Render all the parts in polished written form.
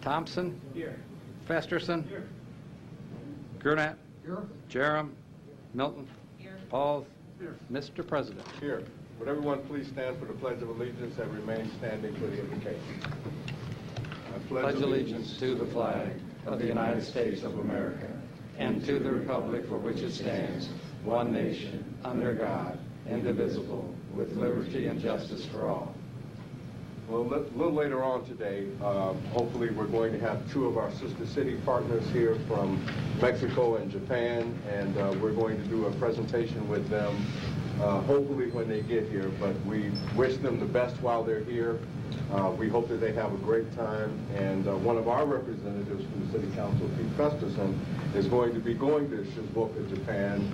Thompson? Here. Festerson? Here. Gurnett? Here. Jerem? Milton? Here. Pauls? Here. Mr. President. Here. Would everyone please stand for the Pledge of Allegiance and remain standing for the invocation? I Pledge allegiance to the flag of the United States of America and to the republic for which it stands, one nation, under God, indivisible, with liberty and justice for all. Well, a little later on today, hopefully we're going to have two of our sister city partners here from Mexico and Japan, and we're going to do a presentation with them, hopefully when they get here, but we wish them the best while they're here. We hope that they have a great time, and one of our representatives from the City Council, Pete Festerson, is going to be going to Shizuoka, Japan,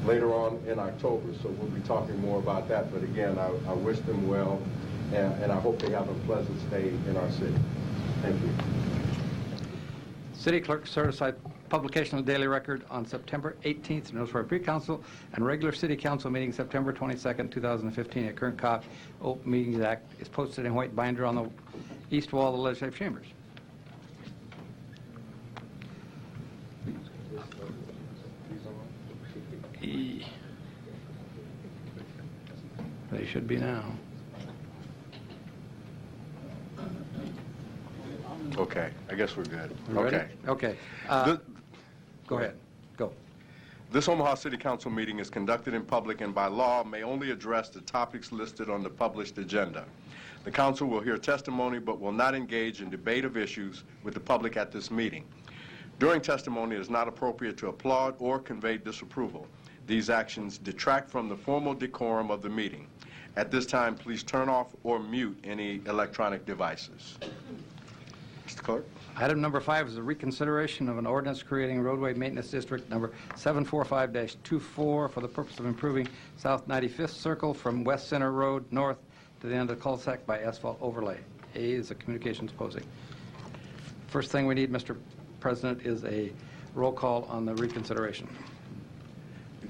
later on in October, so we'll be talking more about that, but again, I wish them well. And I hope they have a pleasant stay in our city. Thank you. City Clerk certified publication of the Daily Record on September 18th, notice for a pre-council and regular City Council meeting September 22nd, 2015. A current copy Open Meetings Act is posted in white binder on the east wall of the legislative chambers. They should be now. Okay, I guess we're good. Ready? Okay. Okay. Go ahead. Go. This Omaha City Council meeting is conducted in public and by law may only address the topics listed on the published agenda. The council will hear testimony but will not engage in debate of issues with the public at this meeting. During testimony, it is not appropriate to applaud or convey disapproval. These actions detract from the formal decorum of the meeting. At this time, please turn off or mute any electronic devices. Mr. Clerk. Item number 5 is a reconsideration of an ordinance creating roadway maintenance district number 745-24 for the purpose of improving South 95th Circle from West Center Road north to the end of the cul-de-sac by asphalt overlay. A is a communications posting. First thing we need, Mr. President, is a roll call on the reconsideration.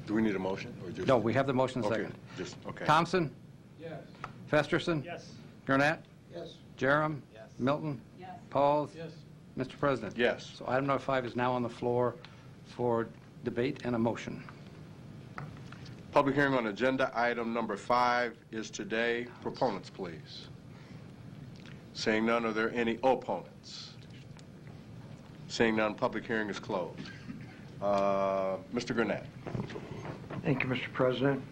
Do we need a motion? Or just... No, we have the motion okay. second. Just, okay. Thompson? Yes. Festerson? Yes. Gurnett? Yes. Jerem? Yes. Milton? Yes. Pauls? Yes. Mr. President? Yes. So item number 5 is now on the floor for debate and a motion. Public hearing on agenda item number 5 is today. Proponents, please. Seeing none, are there any opponents? Seeing none, public hearing is closed. Mr. Gurnett. Thank you, Mr. President.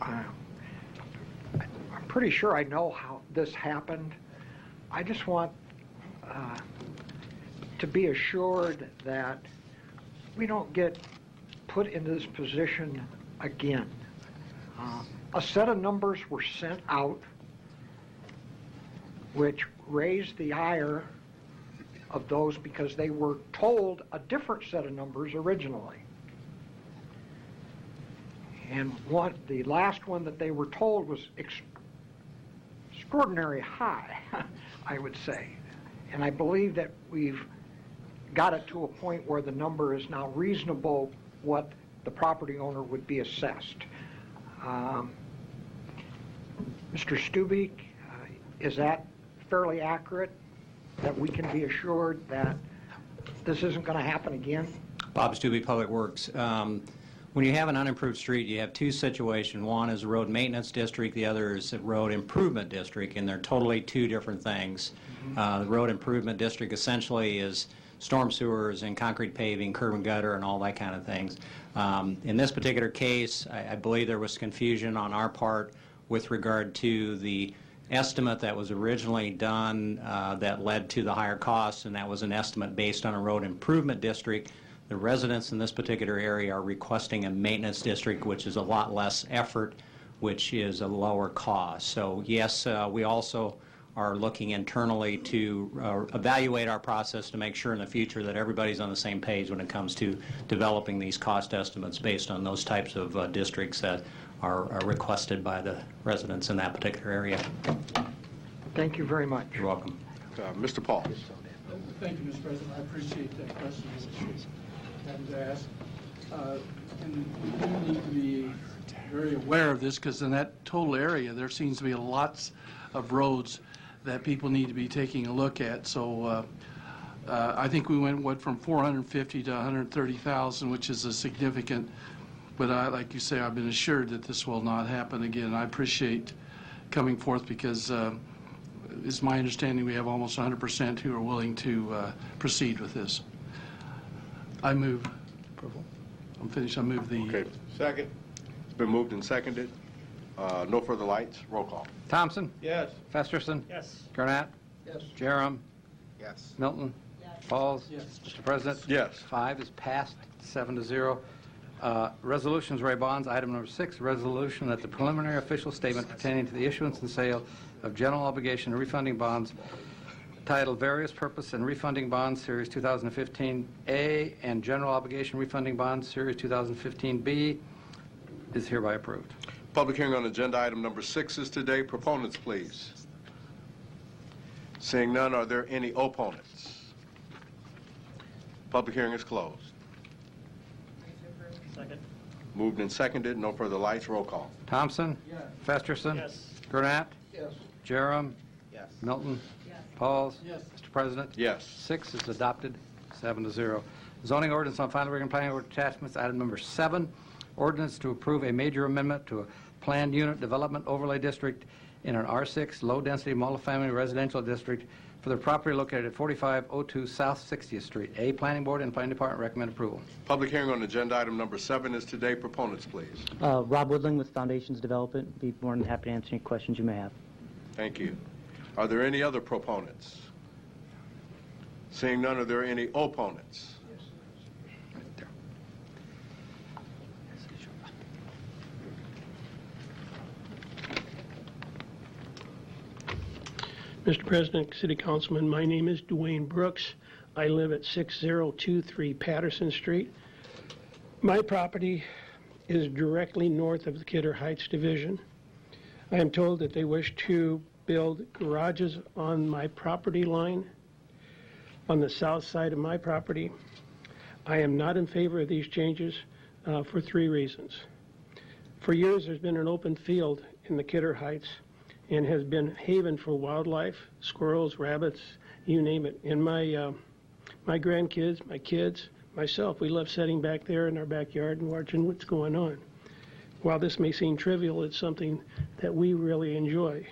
I'm pretty sure I know how this happened. I just want to be assured that we don't get put into this position again. A set of numbers were sent out which raised the ire of those because they were told a different set of numbers originally. And the last one that they were told was extraordinary high, I would say. And I believe that we've got it to a point where the number is now reasonable what the property owner would be assessed. Mr. Stubbe, is that fairly accurate, that we can be assured that this isn't going to happen again? Bob Stubbe, Public Works. When you have an unimproved street, you have two situations. One is a road maintenance district, the other is a road improvement district, and they're totally two different things. The road improvement district essentially is storm sewers and concrete paving, curb and gutter, and all that kind of things. In this particular case, I believe there was confusion on our part with regard to the estimate that was originally done that led to the higher costs, and that was an estimate based on a road improvement district. The residents in this particular area are requesting a maintenance district, which is a lot less effort, which is a lower cost. So yes, we also are looking internally to evaluate our process to make sure in the future that everybody's on the same page when it comes to developing these cost estimates based on those types of districts that are requested by the residents in that particular area. Thank you very much. You're welcome. Mr. Paul. Thank you, Mr. President. I appreciate that question and ask. And we need to be very aware of this because in that total area there seems to be lots of roads that people need to be taking a look at. So I think we went from 450 to 130,000, which is a significant, but like you say, I've been assured that this will not happen again. I appreciate coming forth because it's my understanding we have almost 100% who are willing to proceed with this. I move. Approval. I'm finished. I move the. Okay. Second. It's been moved and seconded. No further lights. Roll call. Thompson? Yes. Festerson? Yes. Gurnett? Yes. Jerem? Yes. Milton? Pauls? Yes. Mr. President? Yes. 5 is passed, 7-0. Resolutions, Ray Bonds, item number 6, resolution that the preliminary official statement pertaining to the issuance and sale of general obligation and refunding bonds titled Various Purpose and Refunding Bonds Series 2015A and General Obligation Refunding Bonds Series 2015B is hereby approved. Public hearing on agenda item number 6 is today. Proponents, please. Seeing none, are there any opponents? Public hearing is closed. Second. Moved and seconded. No further lights. Roll call. Thompson? Yes. Festerson? Yes. Gurnett? Yes. Jerem? Yes. Milton? Pauls? Yes. Mr. President? Yes. 6 is adopted, 7-0. Zoning ordinance on final reading and planning board attachments, item number 7, ordinance to approve a major amendment to a planned unit development overlay district in an R6 low-density multifamily residential district for the property located at 4502 South 60th Street. A, Planning Board and Planning Department recommend approval. Public hearing on agenda item number 7 is today. Proponents, please. Rob Woodling with Foundations Development. Be more than happy to answer any questions you may have. Thank you. Are there any other proponents? Seeing none, are there any opponents? Mr. President, City Councilman, my name is Dwayne Brooks. I live at 6023 Patterson Street. My property is directly north of the Kidder Heights Division. I am told that they wish to build garages on my property line, on the south side of my property. I am not in favor of these changes for 3 reasons. For years, there's been an open field in the Kidder Heights and has been haven for wildlife, squirrels, rabbits, you name it. And my grandkids, my kids, myself, we love sitting back there in our backyard and watching what's going on. While this may seem trivial, it's something that we really enjoy.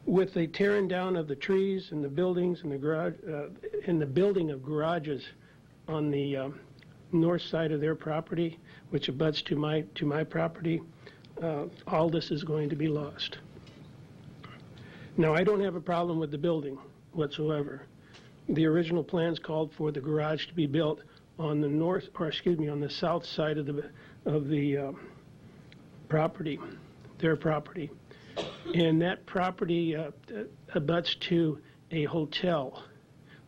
With the tearing down of the trees and the buildings and the garage, and the building of garages on the north side of their property, which abuts to my property, all this is going to be lost. Now, I don't have a problem with the building whatsoever. The original plans called for the garage to be built on the north, or excuse me, on the south side of the property, their property. And that property abuts to a hotel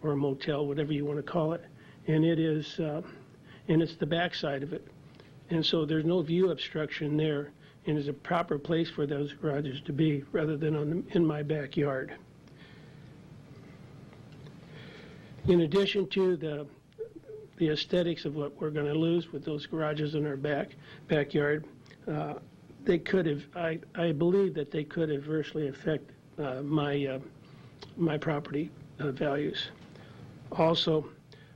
or a motel, whatever you want to call it, and it is, and it's the backside of it. And so there's no view obstruction there, and is a proper place for those garages to be rather than in my backyard. In addition to the aesthetics of what we're going to lose with those garages in our backyard, they could have, I believe that they could adversely affect my property values. Also,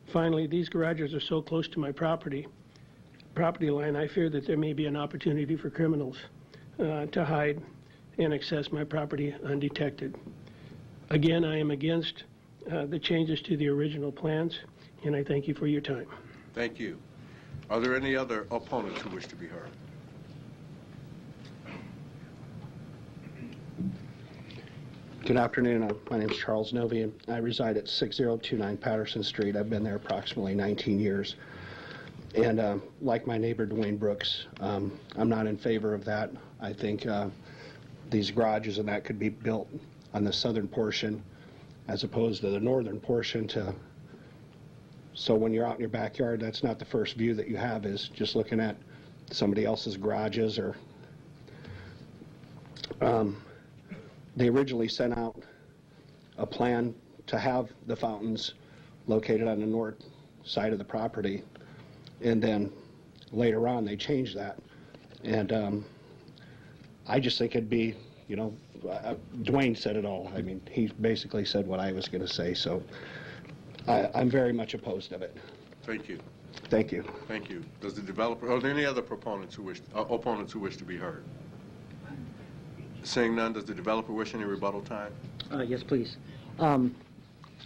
finally, these garages are so close to my property line, I fear that there may be an opportunity for criminals to hide and access my property undetected. Again, I am against the changes to the original plans, and I thank you for your time. Thank you. Are there any other opponents who wish to be heard? Good afternoon. My name is Charles Novian. I reside at 6029 Patterson Street. I've been there approximately 19 years. And like my neighbor Dwayne Brooks, I'm not in favor of that. I think these garages and that could be built on the southern portion as opposed to the northern portion, so when you're out in your backyard, that's not the first view that you have, is just looking at somebody else's garages. Or they originally sent out a plan to have the fountains located on the north side of the property, and then later on they changed that. And I just think it'd be You know, Dwayne said it all. I mean, he basically said what I was going to say, so I'm very much opposed of it. Thank you. Thank you. Thank you. Does the developer, are there any other proponents who wish, opponents who wish to be heard? Seeing none, does the developer wish any rebuttal time? Yes, please. On,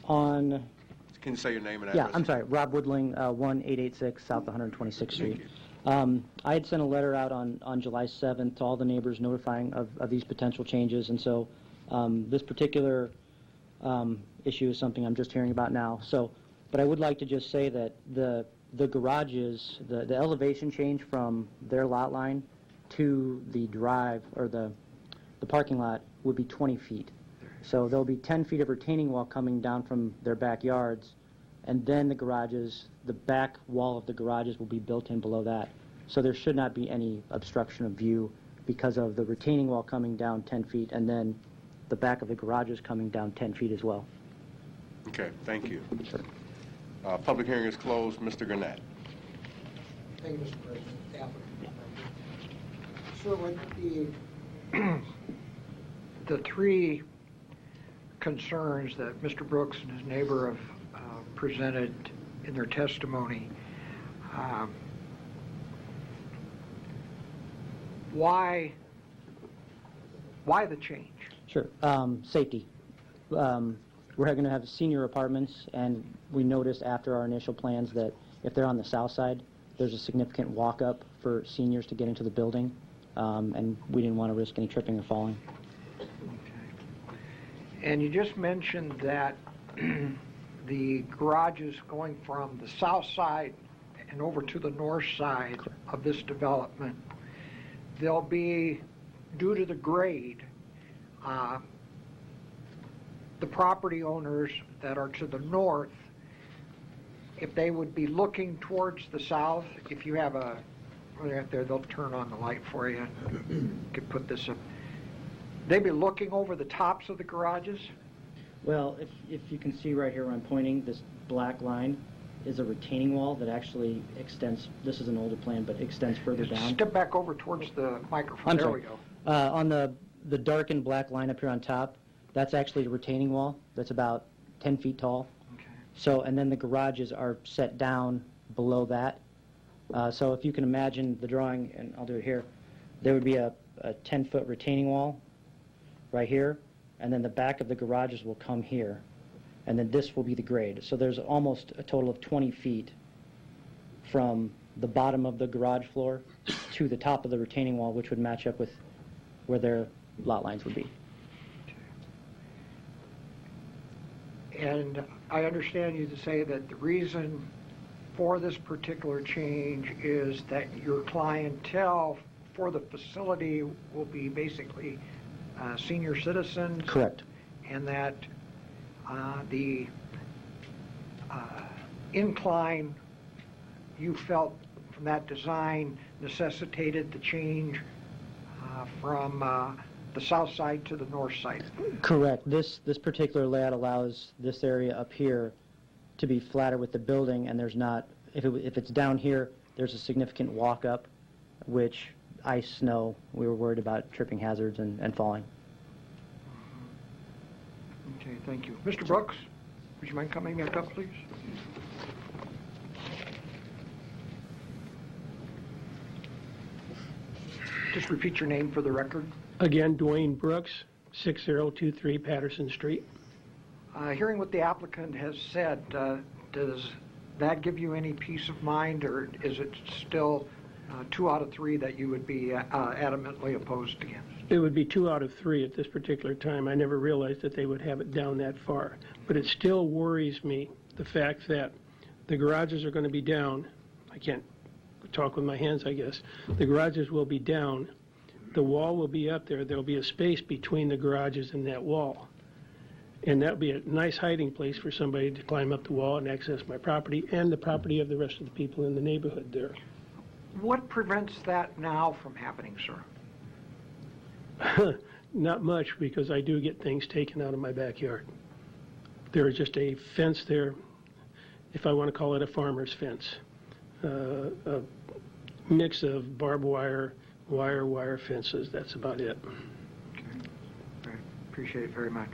Can you say your name and address? yeah, I'm sorry, Rob Woodling, 1886 South 126th Street. I had sent a letter out on July 7th to all the neighbors notifying of these potential changes, and so this particular issue is something I'm just hearing about now. So, but I would like to just say that the garages, the elevation change from their lot line to the drive or the parking lot would be 20 feet. So there'll be 10 feet of retaining wall coming down from their backyards, and then the garages, the back wall of the garages will be built in below that. So there should not be any obstruction of view because of the retaining wall coming down 10 feet and then the back of the garages coming down 10 feet as well. Okay, thank you. Sure. Public hearing is closed. Mr. Gurnett. Thank you, Mr. President. Sir, with the three concerns that Mr. Brooks and his neighbor have presented in their testimony, why the change? Sure. Safety. We're going to have senior apartments, and we noticed after our initial plans that if they're on the south side, there's a significant walk-up for seniors to get into the building, and we didn't want to risk any tripping or falling. Okay. And you just mentioned that the garages going from the south side and over to the north side of this development, they'll be, due to the grade, the property owners that are to the north, if they would be looking towards the south, if you have a, right there, they'll turn on the light for you. You could put this up. They'd be looking over the tops of the garages? Well, if you can see right here where I'm pointing, this black line is a retaining wall that actually extends. This is an older plan, but extends further down. Step back over towards the microphone. I'm there sorry. we go. On the darkened black line up here on top, that's actually a retaining wall that's about 10 feet tall. Okay. So, and then the garages are set down below that. So if you can imagine the drawing, and I'll do it here, there would be a 10-foot retaining wall right here, and then the back of the garages will come here, and then this will be the grade. So there's almost a total of 20 feet from the bottom of the garage floor to the top of the retaining wall, which would match up with where their lot lines would be. And I understand you to say that the reason for this particular change is that your clientele for the facility will be basically senior citizens? Correct. And that the incline you felt from that design necessitated the change from the south side to the north side? Correct. This particular layout allows this area up here to be flatter with the building, and there's not, if it's down here, there's a significant walk up, which ice, snow, we were worried about tripping hazards and falling. Okay, thank you. Mr. Brooks, would you mind coming back up, please? Just repeat your name for the record. Again, Dwayne Brooks, 6023 Patterson Street. Hearing what the applicant has said, does that give you any peace of mind, or is it still 2 out of 3 that you would be adamantly opposed against? It would be 2 out of 3 at this particular time. I never realized that they would have it down that far. But it still worries me, the fact that the garages are going to be down. I can't talk with my hands, I guess. The garages will be down. The wall will be up there. There will be a space between the garages and that wall. And that would be a nice hiding place for somebody to climb up the wall and access my property and the property of the rest of the people in the neighborhood there. What prevents that now from happening, sir? Not much, because I do get things taken out of my backyard. There is just a fence there, if I want to call it a farmer's fence. A mix of barbed wire, wire fences, that's about it. Okay. Appreciate it very much.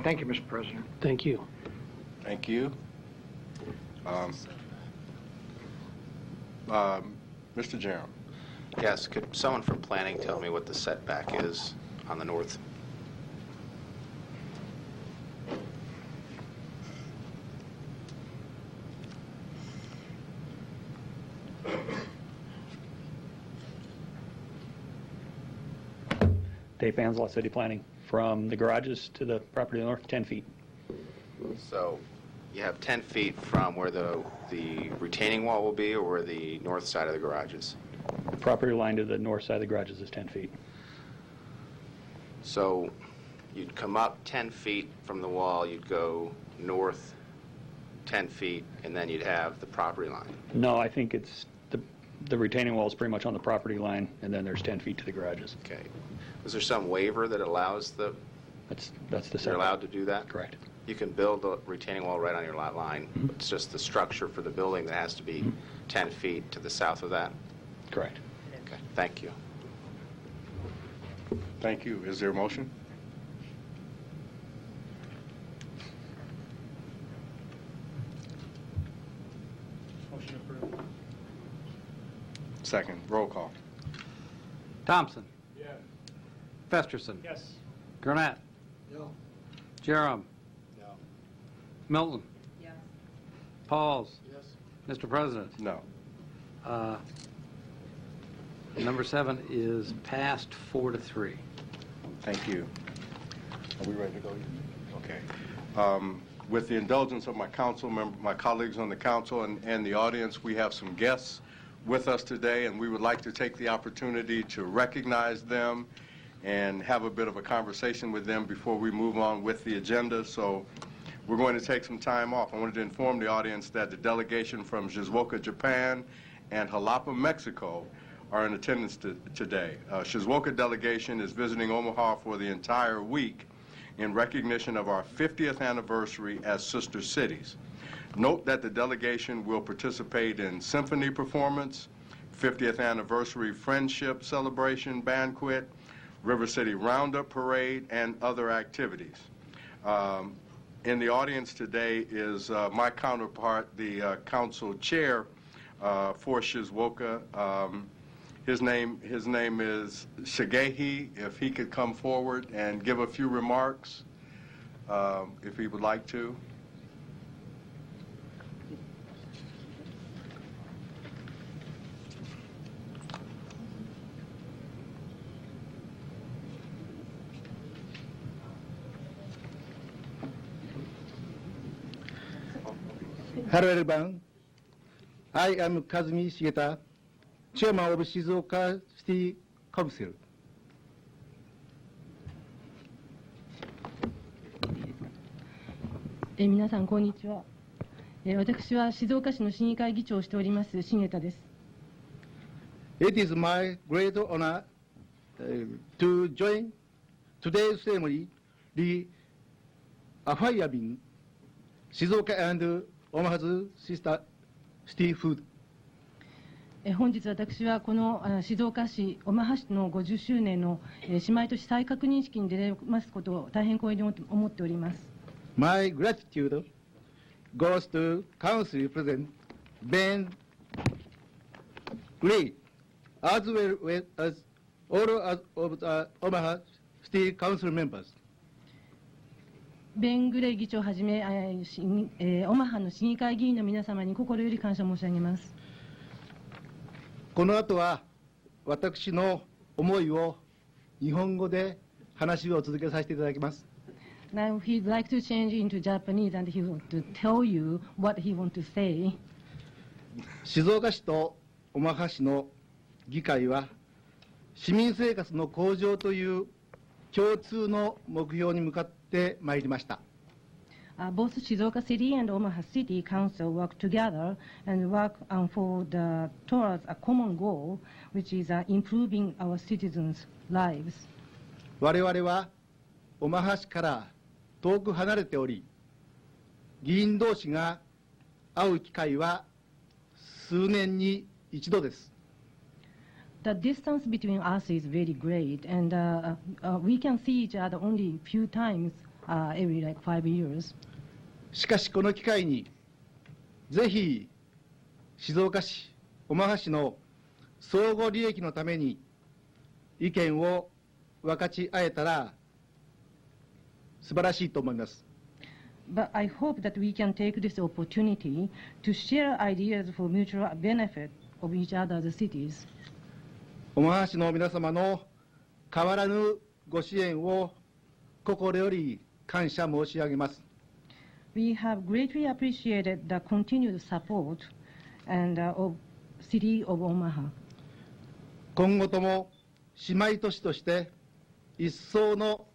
Thank you, Mr. President. Thank you. Thank you. Mr. Jerem. Yes, could someone from planning tell me what the setback is on the north? Dave Fanslaw, City Planning. From the garages to the property to the north, 10 feet. So you have 10 feet from where the retaining wall will be, or where the north side of the garage is? The property line to the north side of the garages is 10 feet. So you'd come up 10 feet from the wall, you'd go north 10 feet, and then you'd have the property line. No, I think it's the retaining wall is pretty much on the property line, and then there's 10 feet to the garages. Okay. Is there some waiver that allows That's the you're setback. allowed to do that? Correct. You can build a retaining wall right on your lot line. It's just the structure for the building that has to be 10 feet to the south of that? Correct. Okay, thank you. Thank you. Is there a motion? Motion approved. Second. Roll call. Thompson. Yes. Festerson. Yes. Gurnett. No. Jerem. No. Milton. Yes. Pauls. Yes. Mr. President. No. Number 7 is passed 4-3. Thank you. Are we ready to go? Okay. With the indulgence of my council member, my colleagues on the council and the audience, we have some guests with us today, and we would like to take the opportunity to recognize them and have a bit of a conversation with them before we move on with the agenda. So we're going to take some time off. I wanted to inform the audience that the delegation from Shizuoka, Japan, and Jalapa, Mexico, are in attendance today. Shizuoka delegation is visiting Omaha for the entire week in recognition of our 50th anniversary as sister cities. Note that the delegation will participate in symphony performance, 50th anniversary friendship celebration banquet, River City Roundup parade, and other activities. In the audience today is my counterpart, the council chair for Shizuoka. His name is Shigehi. If he could come forward and give a few remarks, if he would like to. Hello everyone. I am Kazumi Shigeta, Chairman of Shizuoka City Council. 皆さんこんにちは。私は静岡市の市議会議長をしております重田です。It is my great honor to join today's ceremony, the affirming Shizuoka and Omaha's sister city food. 本日私はこの静岡市オマハ市の50周年の姉妹都市再確認式に出れますことを大変光栄に思っております。My gratitude goes to Council President Ben Gray, as well as all of the Omaha City Council members. ベン・グレイ議長をはじめオマハの市議会議員の皆様に心より感謝申し上げます。この後は私の思いを日本語で話を続けさせていただきます。Now he'd like to change into Japanese and he wants to tell you what he wants to say. 静岡市とオマハ市の議会は市民生活の向上という共通の目標に向かってまいりました。Both Shizuoka City and Omaha City Council work together and work towards a common goal, which is improving our citizens' lives. 我々はオマハ市から遠く離れており、議員同士が会う機会は数年に一度です。the distance between us is very great, and we can see each other only a few times every like 5 years. しかしこの機会にぜひ静岡市、オマハ市の相互利益のために意見を分かち合えたら素晴らしいと思います。But I hope that we can take this opportunity to share ideas for mutual benefit of each other's cities. オマハ市の皆様の変わらぬご支援を心より感謝申し上げます。We have greatly appreciated the continued support and of City of Omaha. 今後とも姉妹都市として一層の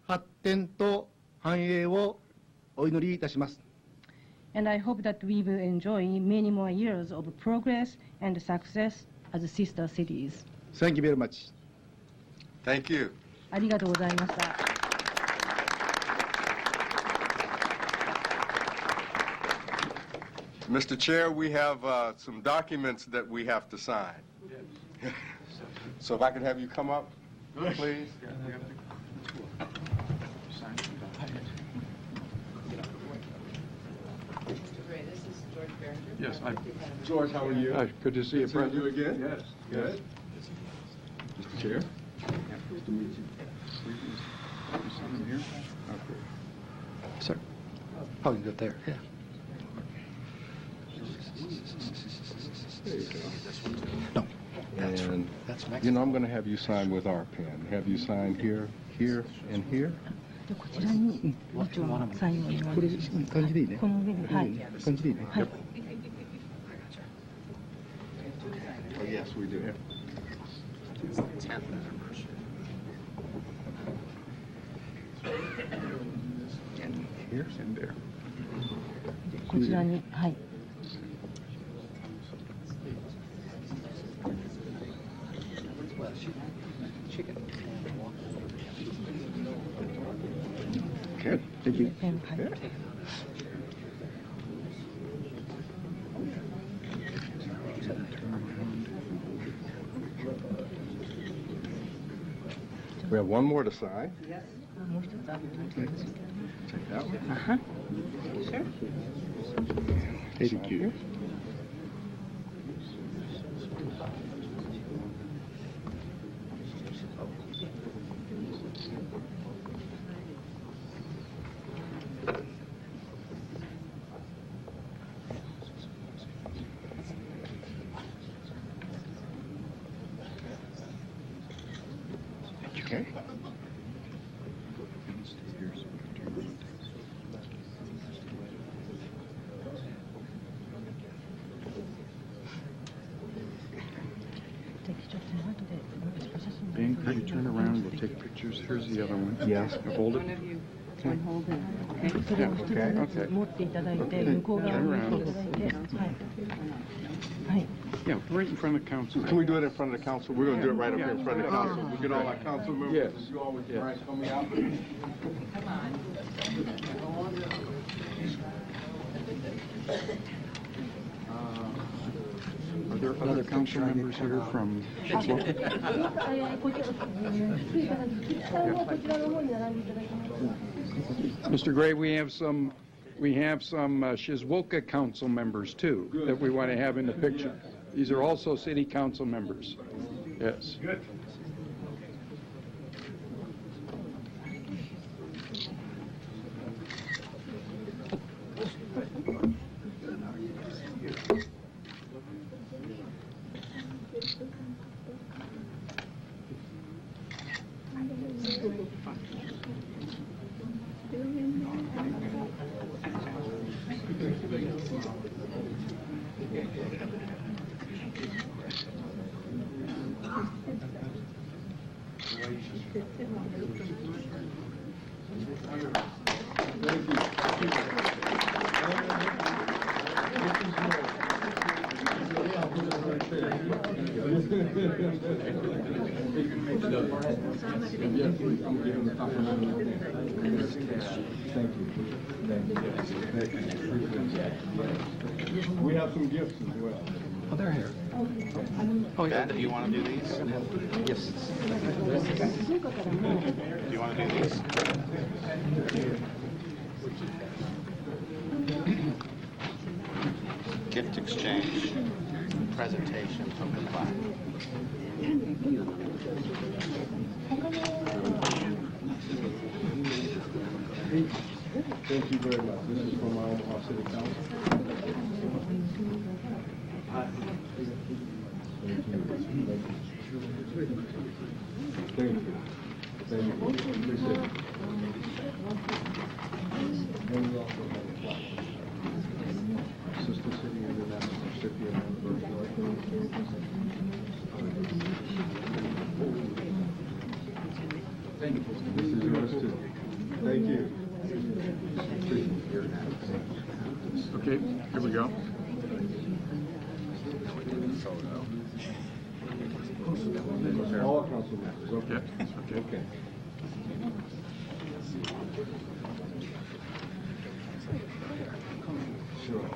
発展と繁栄をお祈りいたします。And I hope that we will enjoy many more years of progress and success as sister cities. Thank you very much. Thank you. ありがとうございました。Mr. Chair, we have some documents that we have to sign. So if I could have you come up, please. Yes, George, how are you? good to see you, Good to see you President. again. Yes. Good. Mr. Chair. Sir. Oh, you got there, yeah. No, And, that's you Mexican. know, I'm going to have you sign with our pen. Have you sign here, here, and here? こちらに議長のサインをお願いします。これ感じでいいね。この上に、はい。感じでいいね。はい。 Oh, yes, we do. Here and there. こちらに、はい。 Okay. Thank you. ペン、はい。 We have one more to sign. もう一つある。 Take that one. Uh-huh. Sure. Thank you. Okay. Ben, could you turn around, we'll take pictures. Here's the other one. Yes. Hold it. それを一つずつ持っていただいて、向こう側に向いていただいて、はい。はい。 Yeah, right in front of the council. Can we do it in front of the council? We're going to do it right up here in front of the council. We get all our council members. Yes. You always Yes. right coming out. Are there other council members here from? こちら、低い方に、下のこちらの方に並んでいただきます。 Mr. Gray, we have some Shizuoka council members too that we want to have in the picture. These are also city council members. Yes. Good. We have some gifts as well. Oh, they're here. Oh, yeah. Do you want to do these? Yes. Do you want to do these? Gift exchange, presentation from the plaque. Thank you very much. This is from our Omaha City Council. Thank you. Thank you. Appreciate it. And we also have a plaque. Sister City International Recipient Thank you. This is yours too. Thank you. Okay, here we go. All council members. Okay. Okay. Okay. Sure.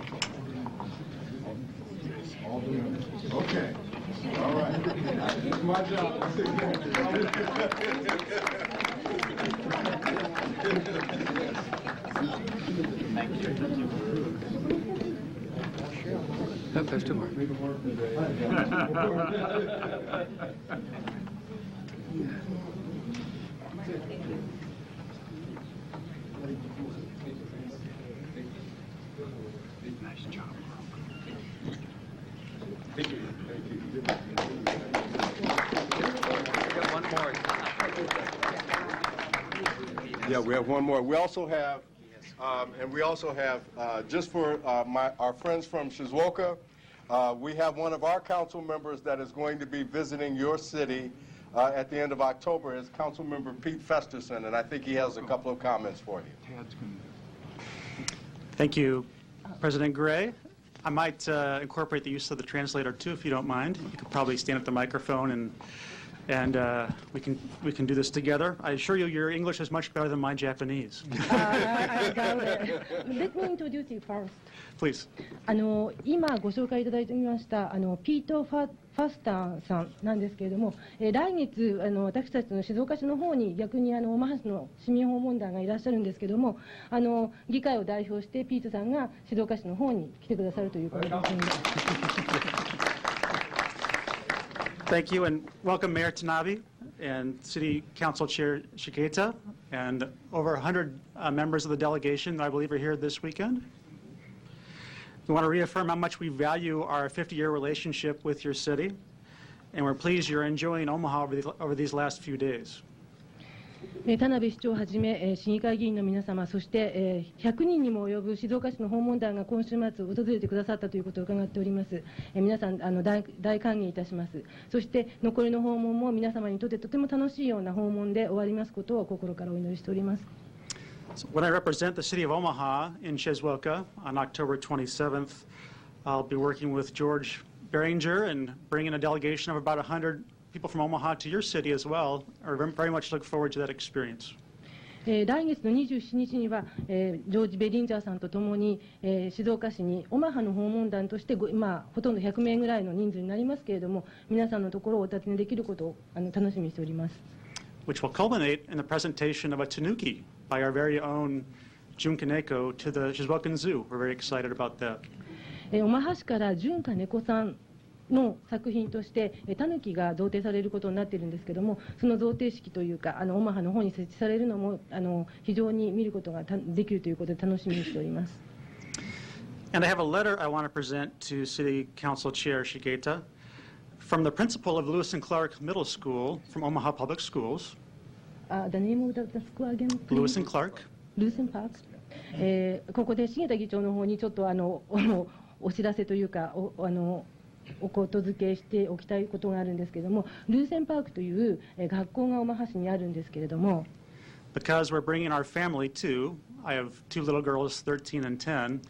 All the members. Okay. All right. It's my job. Thank you. Oh, there's two more. Nice job. Thank you. We got one more. Yeah, we have one more. We also have, just for our friends from Shizuoka, we have one of our council members that is going to be visiting your city at the end of October, is Council Member Pete Festerson, and I think he has a couple of comments for you. Thank you, President Gray. I might incorporate the use of the translator too, if you don't mind. You could probably stand at the microphone and we can do this together. I assure you, your English is much better than my Japanese. I got it. Let me introduce you first. Please. 今ご紹介いただいてみましたピート・ファスターさんなんですけれども、来月私たちの静岡市の方に逆にオマハ市の市民訪問団がいらっしゃるんですけれども、議会を代表してピートさんが静岡市の方に来てくださるということです。Thank you, and welcome Mayor Tanabe and City Council Chair Shigeta, and over 100 members of the delegation, I believe, are here this weekend. We want to reaffirm how much we value our 50-year relationship with your city, and we're pleased you're enjoying Omaha over these last few days. 田辺市長をはじめ市議会議員の皆様、そして100人にも及ぶ静岡市の訪問団が今週末訪れてくださったということを伺っております。皆さん大歓迎いたします。そして残りの訪問も皆様にとってとても楽しいような訪問で終わりますことを心からお祈りしております。So when I represent the city of Omaha in Shizuoka on October 27th, I'll be working with George Beringer and bringing a delegation of about 100 people from Omaha to your city as well. I very much look forward to that experience. 来月の27日には、ジョージ・ベリンジャーさんとともに、静岡市にオマハの訪問団としてほとんど100名ぐらいの人数になりますけれども、皆さんのところをお尋ねできることを楽しみにしております。Which will culminate in the presentation of a tanuki by our very own Jun Kaneko to the Shizuokan Zoo. We're very excited about that. オマハ市からジュンカネコさんの作品としてタヌキが贈呈されることになっているんですけども、その贈呈式というかオマハの方に設置されるのも非常に見ることができるということで楽しみにしております。And I have a letter I want to present to City Council Chair Shigeta from the principal of Lewis and Clark Middle School from Omaha Public Schools. The name of the school again? Lewis and Clark. Lewis and Clark. ここで重田議長の方にちょっとお知らせというかおことづけしておきたいことがあるんですけれども、ルーセンパークという学校がオマハ市にあるんですけれども、Because we're bringing our family too. I have two little girls, 13 and 10,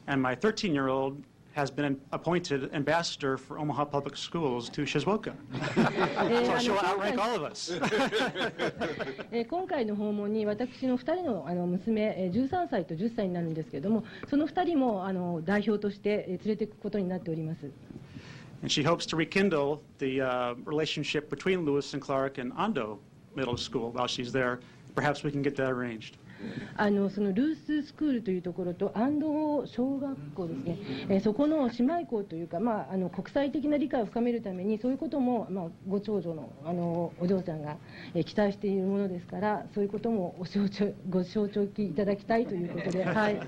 and my 13-year-old has been appointed ambassador for Omaha Public Schools to Shizuoka. So she'll outrank all of us. 今回の訪問に私の2人の娘、13歳と10歳になるんですけれども、その2人も代表として連れていくことになっております。And she hopes to rekindle the relationship between Lewis and Clark and Ando Middle School while she's there. Perhaps we can get that arranged. そのルーススクールというところと安藤小学校ですね、そこの姉妹校というか、国際的な理解を深めるためにそういうことも、ご長女の、お嬢さんが、期待しているものですから、そういうこともご承知いただきたいということで、はい。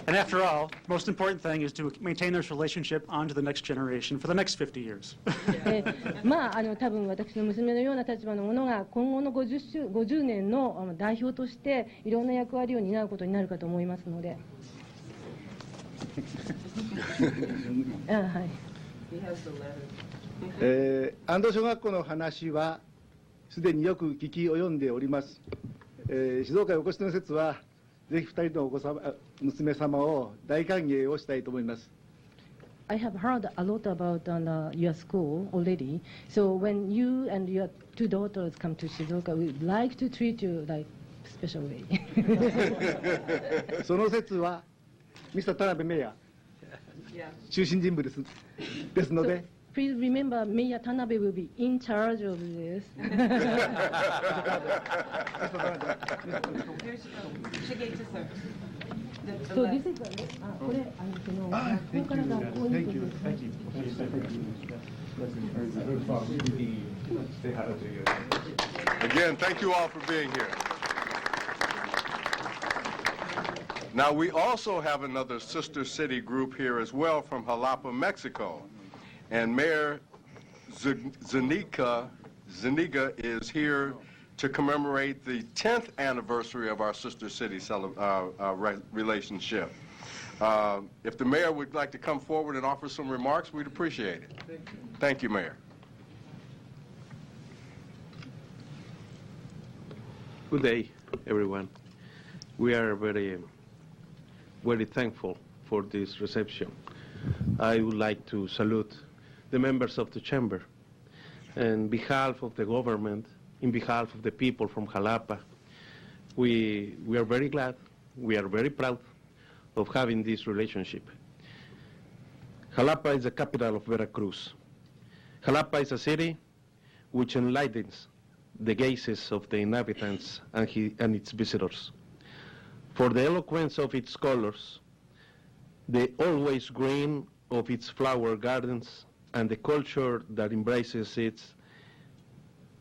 And after all, most important thing is to maintain this relationship on to the next generation for the next 50 years. 多分私の娘のような立場の者が今後の50年の代表としていろんな役割を担うことになるかと思いますので。安藤小学校の話はすでによく聞き及んでおります。静岡へお越しの説はぜひ2人のお子様娘様を大歓迎をしたいと思います。I have heard a lot about your school already. So when you and your two daughters come to Shizuoka, we'd like to treat you like special way. その説はミスター田辺メイヤー中心人物ですので。Please remember, Mayor Tanabe will be in charge of this. So this is Again, thank you all for being here. Now, we also have another sister city group here as well from Jalapa, Mexico. And Mayor Zuniga is here to commemorate the 10th anniversary of our sister city relationship. If the mayor would like to come forward and offer some remarks, we'd appreciate it. Thank you, Mayor. Good day, everyone. We are very thankful for this reception. I would like to salute the members of the chamber. On behalf of the government, in behalf of the people from Jalapa, we are very glad, we are very proud of having this relationship. Jalapa is the capital of Veracruz. Jalapa is a city which enlightens the gazes of the inhabitants and its visitors. For the eloquence of its colors, the always green of its flower gardens, and the culture that embraces it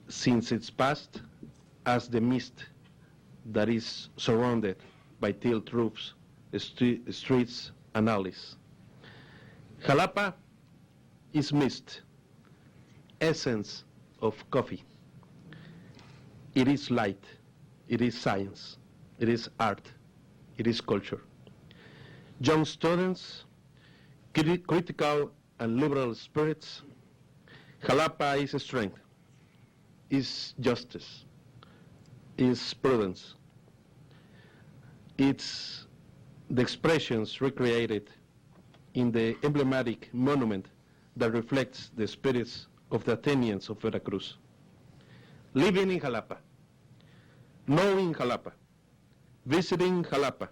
since its past as the mist that is surrounded by tilt roofs, streets, and alleys. Jalapa is mist, essence of coffee. It is light, it is science, it is art, it is culture. Young students, critical and liberal spirits. Jalapa is strength, is justice, is prudence. It's the expressions recreated in the emblematic monument that reflects the spirits of the Athenians of Veracruz. Living in Jalapa, knowing Jalapa, visiting Jalapa,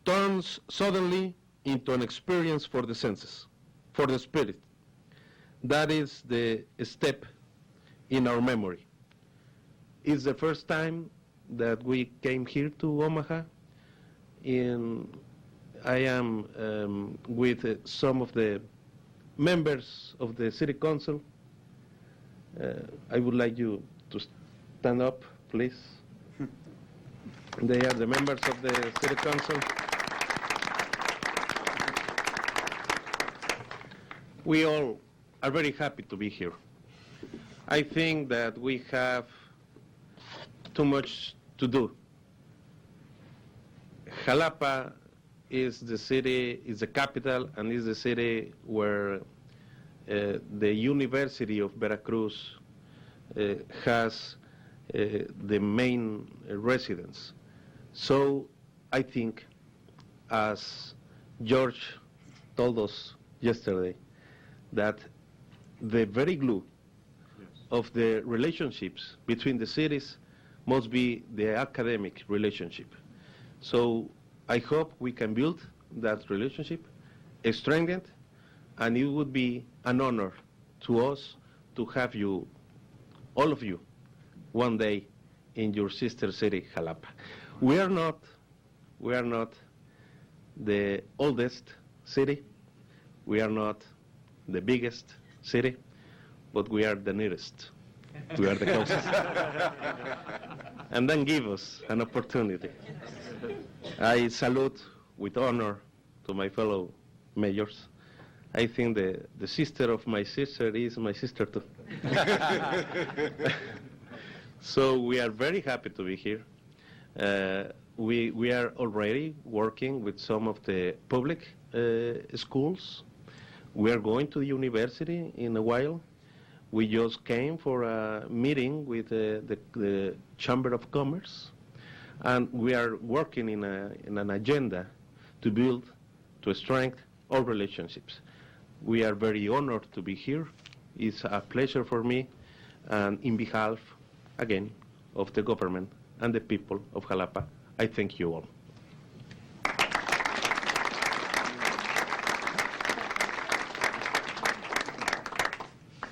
turns suddenly into an experience for the senses, for the spirit. That is the step in our memory. It's the first time that we came here to Omaha, and I am with some of the members of the City Council. I would like you to stand up, please. They are the members of the City Council. We all are very happy to be here. I think that we have too much to do. Jalapa is the city, is the capital, and is the city where the University of Veracruz has the main residence. So I think, as George told us yesterday, that the very glue of the relationships between the cities must be the academic relationship. So I hope we can build that relationship, strengthen it, and it would be an honor to us to have you, all of you, one day in your sister city, Jalapa. We are not the oldest city, we are not the biggest city, but we are the nearest. We are the closest. And then give us an opportunity. I salute with honor to my fellow mayors. I think the sister of my sister is my sister too. So we are very happy to be here. We are already working with some of the public schools. We are going to the university in a while. We just came for a meeting with the Chamber of Commerce, and we are working in an agenda to build, to strengthen our relationships. We are very honored to be here. It's a pleasure for me, and in behalf, again, of the government and the people of Jalapa, I thank you all.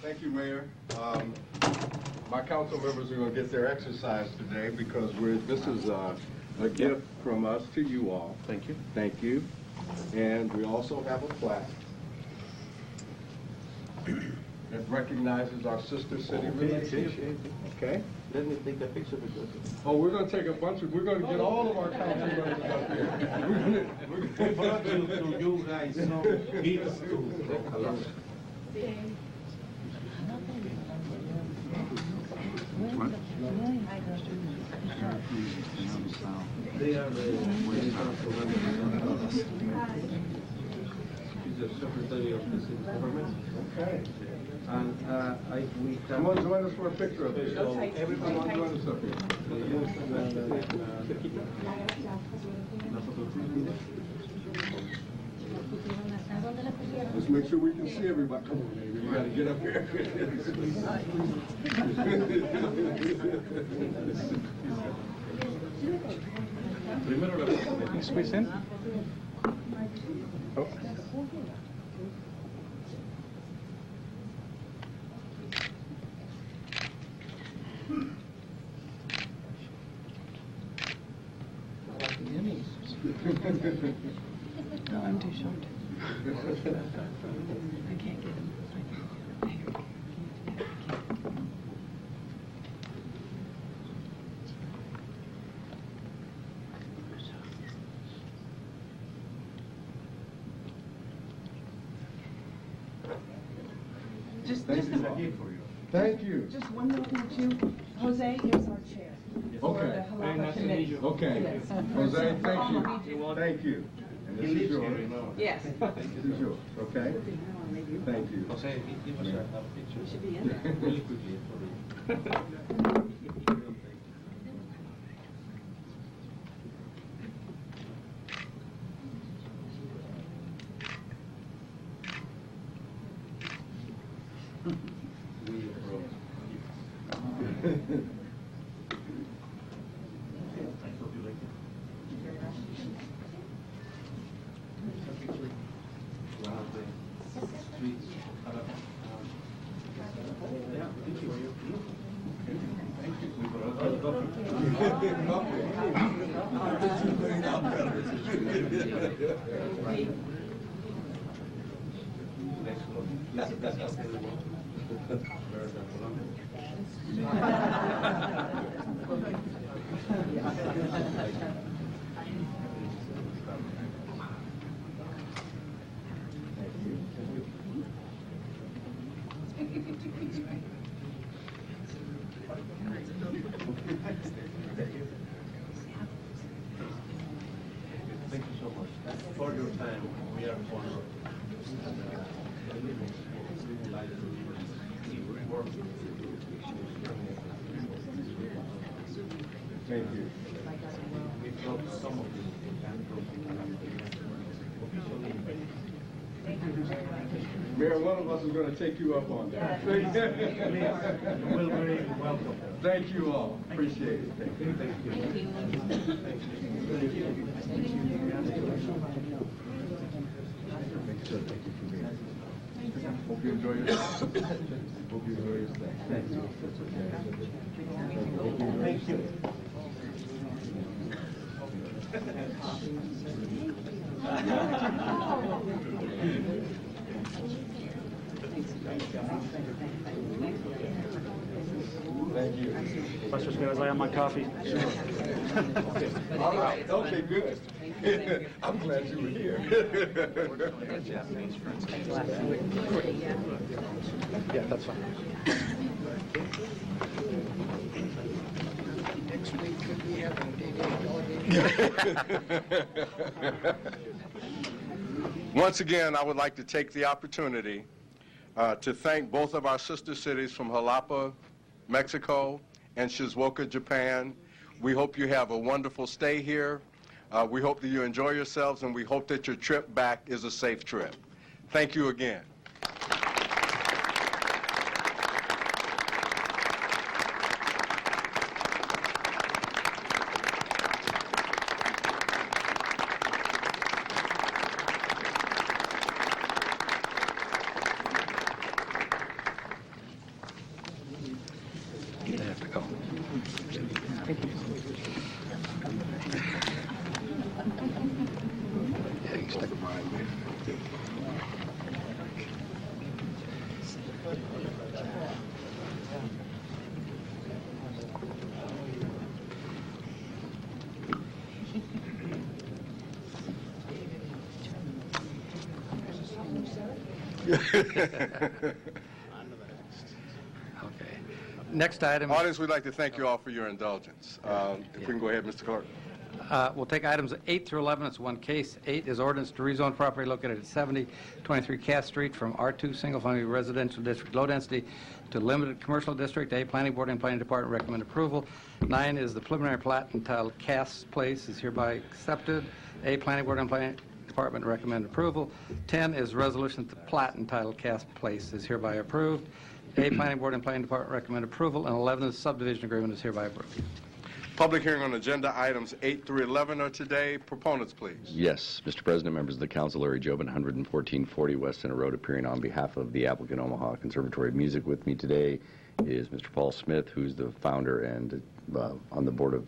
Thank you, Mayor. My council members are going to get their exercise today because this is a gift from us to you all. Thank you. Thank you. And we also have a plaque that recognizes our sister city relationship. Okay? Let me take a picture because... Oh, we're going to take a bunch of, we're going to get all of our council members up here. We brought to you guys some gifts to... They are the Secretary of the City Government. Okay. And we Come on, join us for a picture of this. Everybody want to join us up here. Let's make sure we can see everybody. Come on, baby. We got to get up here. Squeeze in. Oh. No, I'm too short. I can't get him. Thank you. Just one more thing too. Jose, here's our chair. Okay. Okay. Yes. Jose, thank you. Thank you. And this is yours. Yes. This is yours, okay? Thank you. Jose, give us a picture. You should be in there. Really quickly. Thank you so much for your time. We are honored. Thank you. We brought some of the Mayor, one of us is going to take you up on that. We're very welcome. Thank you all. Appreciate it. Thank you. Thank you. Thank you for being here. Hope you enjoy your stay. Hope you enjoy your stay. Thank you. Thank you. Thank you. Let's just go as I am my coffee. All right. Okay, good. I'm glad you were here. Yeah, that's fine. Next week, could we have a delegation? Once again, I would like to take the opportunity to thank both of our sister cities from Jalapa, Mexico, and Shizuoka, Japan. We hope you have a wonderful stay here. We hope that you enjoy yourselves, and we hope that your trip back is a safe trip. Thank you again. They have to go. Yeah, you can stick them right there. Okay. Next item. Audience, we'd like to thank you all for your indulgence. If we can go ahead, Mr. Clerk. We'll take items 8 through 11. It's one case. 8 is ordinance to rezone property located at 7023 Cass Street from R2 single-family residential district low density to limited commercial district. A, Planning Board and Planning Department recommend approval. 9 is the preliminary plat entitled Cass Place is hereby accepted. A, Planning Board and Planning Department recommend approval. 10 is resolution that the plat entitled Cass Place is hereby approved. A, Planning Board and Planning Department recommend approval. And 11 is subdivision agreement is hereby approved. Public hearing on agenda items 8 through 11 are today. Proponents, please. Yes, Mr. President, members of the council, Larry Jobin, 11440 West Center Road, appearing on behalf of the applicant Omaha Conservatory of Music. With me today is Mr. Paul Smith, who's the founder and on the board of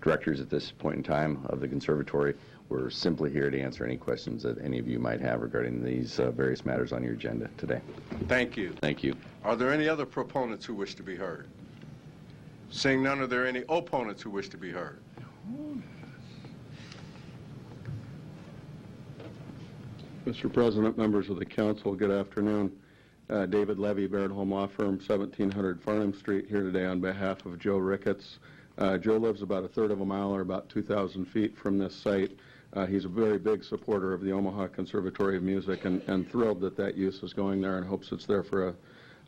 directors at this point in time of the conservatory. We're simply here to answer any questions that any of you might have regarding these various matters on your agenda today. Thank you. Thank you. Are there any other proponents who wish to be heard? Seeing none, are there any opponents who wish to be heard? Mr. President, members of the council, good afternoon. David Levy, Baird Home Law Firm, 1700 Farnham Street, here today on behalf of Joe Ricketts. Joe lives about a third of a mile or about 2,000 feet from this site. He's a very big supporter of the Omaha Conservatory of Music and thrilled that that use is going there and hopes it's there for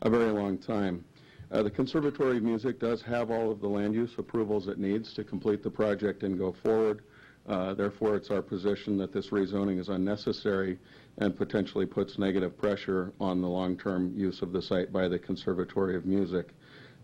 a very long time. The Conservatory of Music does have all of the land use approvals it needs to complete the project and go forward. Therefore, it's our position that this rezoning is unnecessary and potentially puts negative pressure on the long-term use of the site by the Conservatory of Music.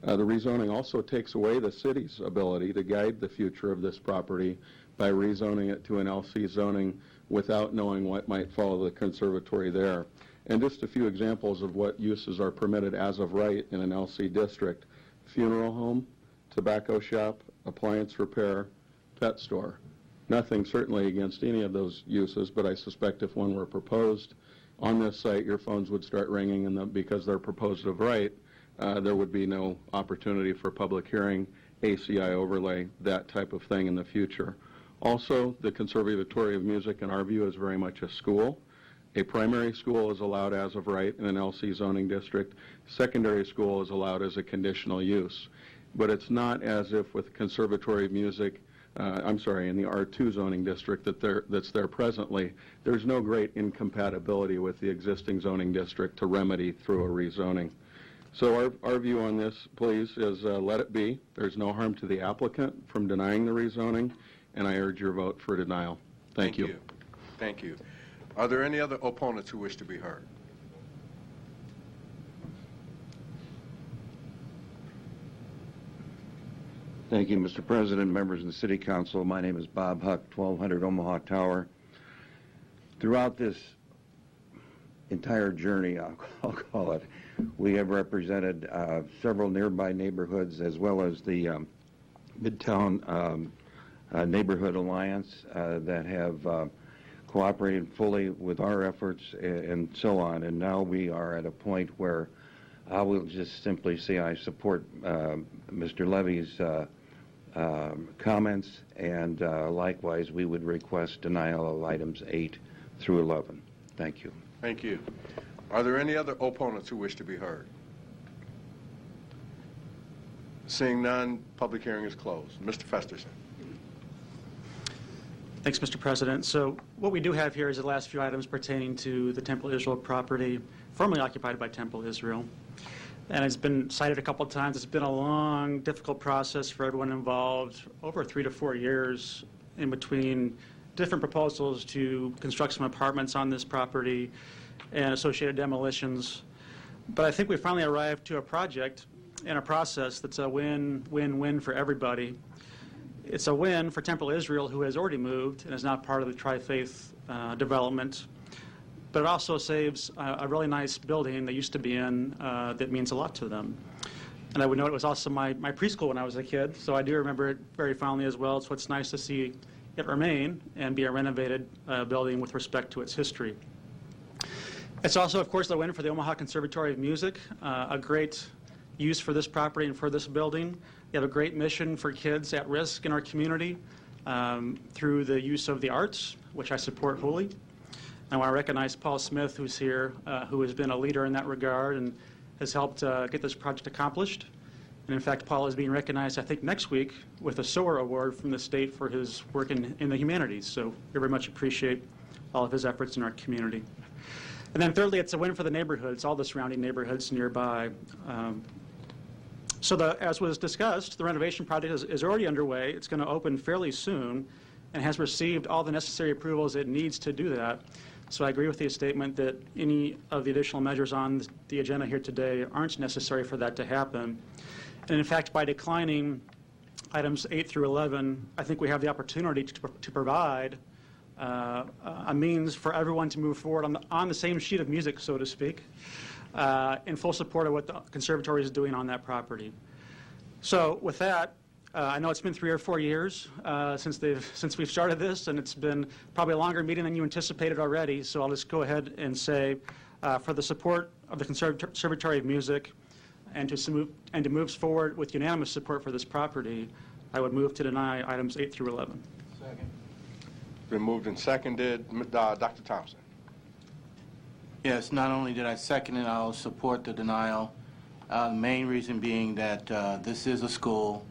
The rezoning also takes away the city's ability to guide the future of this property by rezoning it to an LC zoning without knowing what might follow the conservatory there. And just a few examples of what uses are permitted as of right in an LC district: funeral home, tobacco shop, appliance repair, pet store. Nothing certainly against any of those uses, but I suspect if one were proposed on this site, your phones would start ringing, and because they're proposed of right, there would be no opportunity for public hearing, ACI overlay, that type of thing in the future. Also, the Conservatory of Music, in our view, is very much a school. A primary school is allowed as of right in an LC zoning district. Secondary school is allowed as a conditional use. But it's not as if with Conservatory of Music, in the R2 zoning district that's there presently, there's no great incompatibility with the existing zoning district to remedy through a rezoning. So our view on this, please, is let it be. There's no harm to the applicant from denying the rezoning, and I urge your vote for denial. Thank you. Thank you. Are there any other opponents who wish to be heard? Thank you, Mr. President, members of the City Council. My name is Bob Huck, 1200 Omaha Tower. Throughout this entire journey, I'll call it. We have represented several nearby neighborhoods as well as the Midtown Neighborhood Alliance that have cooperated fully with our efforts and so on. And now we are at a point where I will just simply say I support Mr. Levy's comments, and likewise we would request denial of items 8 through 11. Thank you. Thank you. Are there any other opponents who wish to be heard? Seeing none, public hearing is closed. Mr. Festerson. Thanks, Mr. President. So what we do have here is the last few items pertaining to the Temple Israel property formerly occupied by Temple Israel. And it's been cited a couple of times. It's been a long, difficult process for everyone involved, over 3 to 4 years in between different proposals to construct some apartments on this property and associated demolitions. But I think we finally arrived to a project and a process that's a win-win-win for everybody. It's a win for Temple Israel, who has already moved and is not part of the Tri-Faith development. But it also saves a really nice building they used to be in that means a lot to them. And I would note it was also my preschool when I was a kid, so I do remember it very fondly as well. So it's nice to see it remain and be a renovated building with respect to its history. It's also, of course, the win for the Omaha Conservatory of Music, a great use for this property and for this building. We have a great mission for kids at risk in our community through the use of the arts, which I support wholly. I want to recognize Paul Smith, who's here, who has been a leader in that regard and has helped get this project accomplished. And in fact, Paul is being recognized, I think, next week with a SOAR award from the state for his work in the humanities. So we very much appreciate all of his efforts in our community. And then thirdly, it's a win for the neighborhoods, all the surrounding neighborhoods nearby. So as was discussed, the renovation project is already underway. It's going to open fairly soon and has received all the necessary approvals it needs to do that. So I agree with the statement that any of the additional measures on the agenda here today aren't necessary for that to happen. And in fact, by declining items 8 through 11, I think we have the opportunity to provide a means for everyone to move forward on the same sheet of music, so to speak, in full support of what the conservatory is doing on that property. So with that, I know it's been 3 or 4 years since we've started this, and it's been probably a longer meeting than you anticipated already. So I'll just go ahead and say, for the support of the Conservatory of Music, and to move forward with unanimous support for this property, I would move to deny items 8 through 11. Second. Been moved and seconded. Dr. Thompson. Yes, not only did I second it, I'll support the denial. The main reason being that this is a school,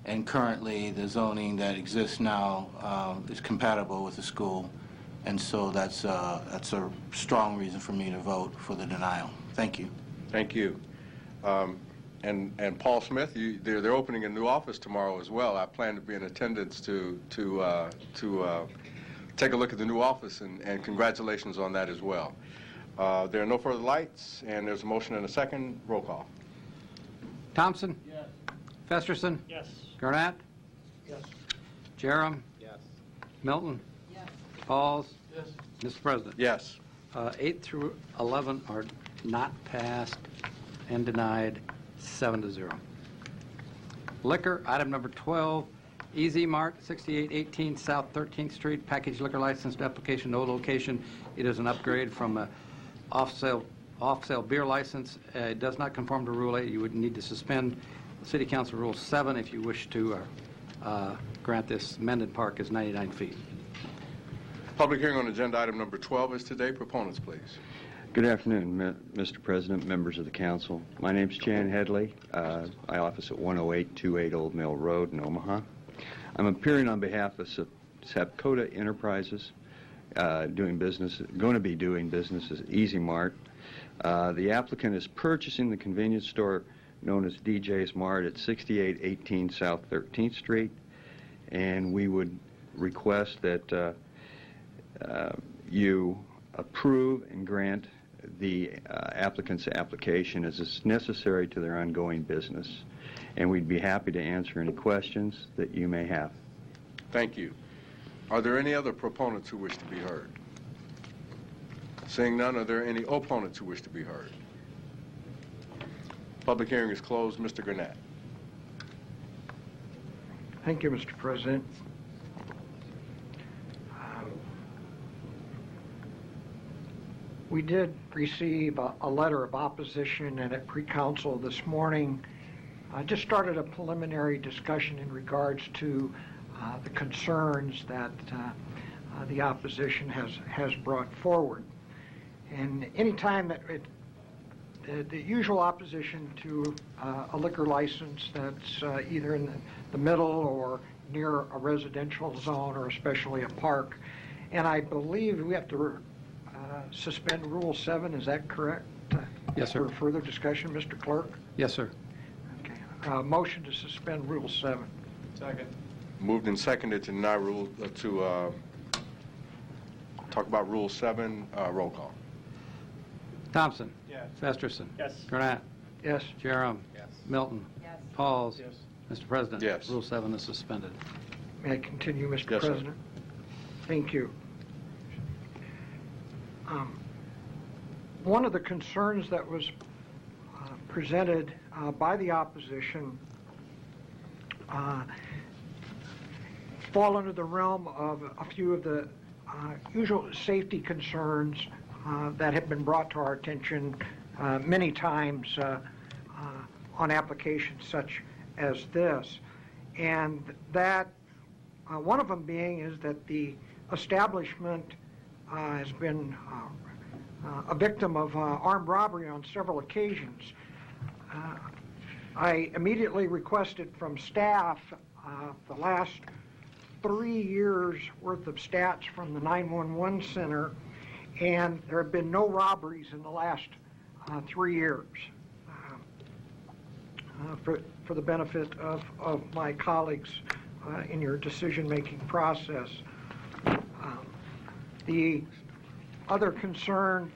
and currently the zoning that exists now is compatible with the school, and so that's a strong reason for me to vote for the denial. Thank you. Thank you. And Paul Smith, they're opening a new office tomorrow as well. I plan to be in attendance to take a look at the new office, and congratulations on that as well. There are no further lights, and there's a motion and a second. Roll call. Thompson? Yes. Festerson? Yes. Gurnett? Yes. Jerem? Yes. Milton? Yes. Pauls? Yes. Mr. President? Yes. 8 through 11 are not passed and denied 7-0. Liquor, item number 12, Easy Mart, 6818 South 13th Street, package liquor license application, no location. It is an upgrade from a off-sale beer license. It does not conform to Rule 8. You would need to suspend City Council Rule 7 if you wish to grant this. Mendon Park is 99 feet. Public hearing on agenda item number 12 is today. Proponents, please. Good afternoon, Mr. President, members of the council. My name is Jan Headley. I office at 10828 Old Mill Road in Omaha. I'm appearing on behalf of Sapcota Enterprises, going to be doing business as Easy Mart. The applicant is purchasing the convenience store known as DJ's Mart at 6818 South 13th Street, and we would request that you approve and grant the applicant's application as is necessary to their ongoing business, and we'd be happy to answer any questions that you may have. Thank you. Are there any other proponents who wish to be heard? Seeing none, are there any opponents who wish to be heard? Public hearing is closed. Mr. Gurnett. Thank you, Mr. President. We did receive a letter of opposition and at pre-council this morning. I just started a preliminary discussion in regards to the concerns that the opposition has brought forward. And any time that the usual opposition to a liquor license that's either in the middle or near a residential zone or especially a park. And I believe we have to suspend Rule 7, is that correct? Yes, sir. For further discussion, Mr. Clerk? Yes, sir. Okay. Motion to suspend Rule 7. Second. Moved and seconded to deny rule, to talk about Rule 7. Roll call. Thompson. Yes. Festerson. Yes. Gurnett. Yes. Jerem. Yes. Milton. Yes. Pauls. Yes. Mr. President. Yes. Rule 7 is suspended. May I continue, Mr. Yes, sir. President? Thank you. One of the concerns that was presented by the opposition fall under the realm of a few of the usual safety concerns that have been brought to our attention many times on applications such as this. And that one of them being is that the establishment has been a victim of armed robbery on several occasions. I immediately requested from staff the last 3 years worth of stats from the 911 center, and there have been no robberies in the last 3 years. For the benefit of my colleagues in your decision-making process. The other concern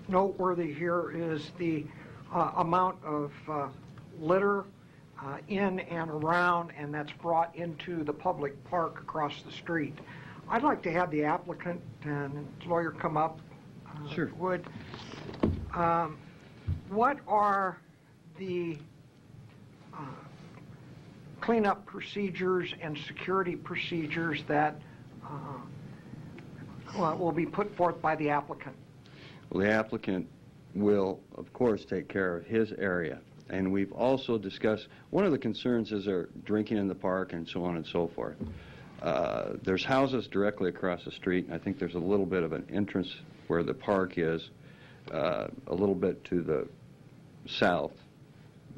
noteworthy here is the amount of litter in and around, and that's brought into the public park across the street. I'd like to have the applicant and lawyer come up. Sure. If you would. What are the cleanup procedures and security procedures that will be put forth by the applicant? Well, the applicant will, of course, take care of his area. And we've also discussed, one of the concerns is their drinking in the park and so on and so forth. There's houses directly across the street, and I think there's a little bit of an entrance where the park is, a little bit to the south,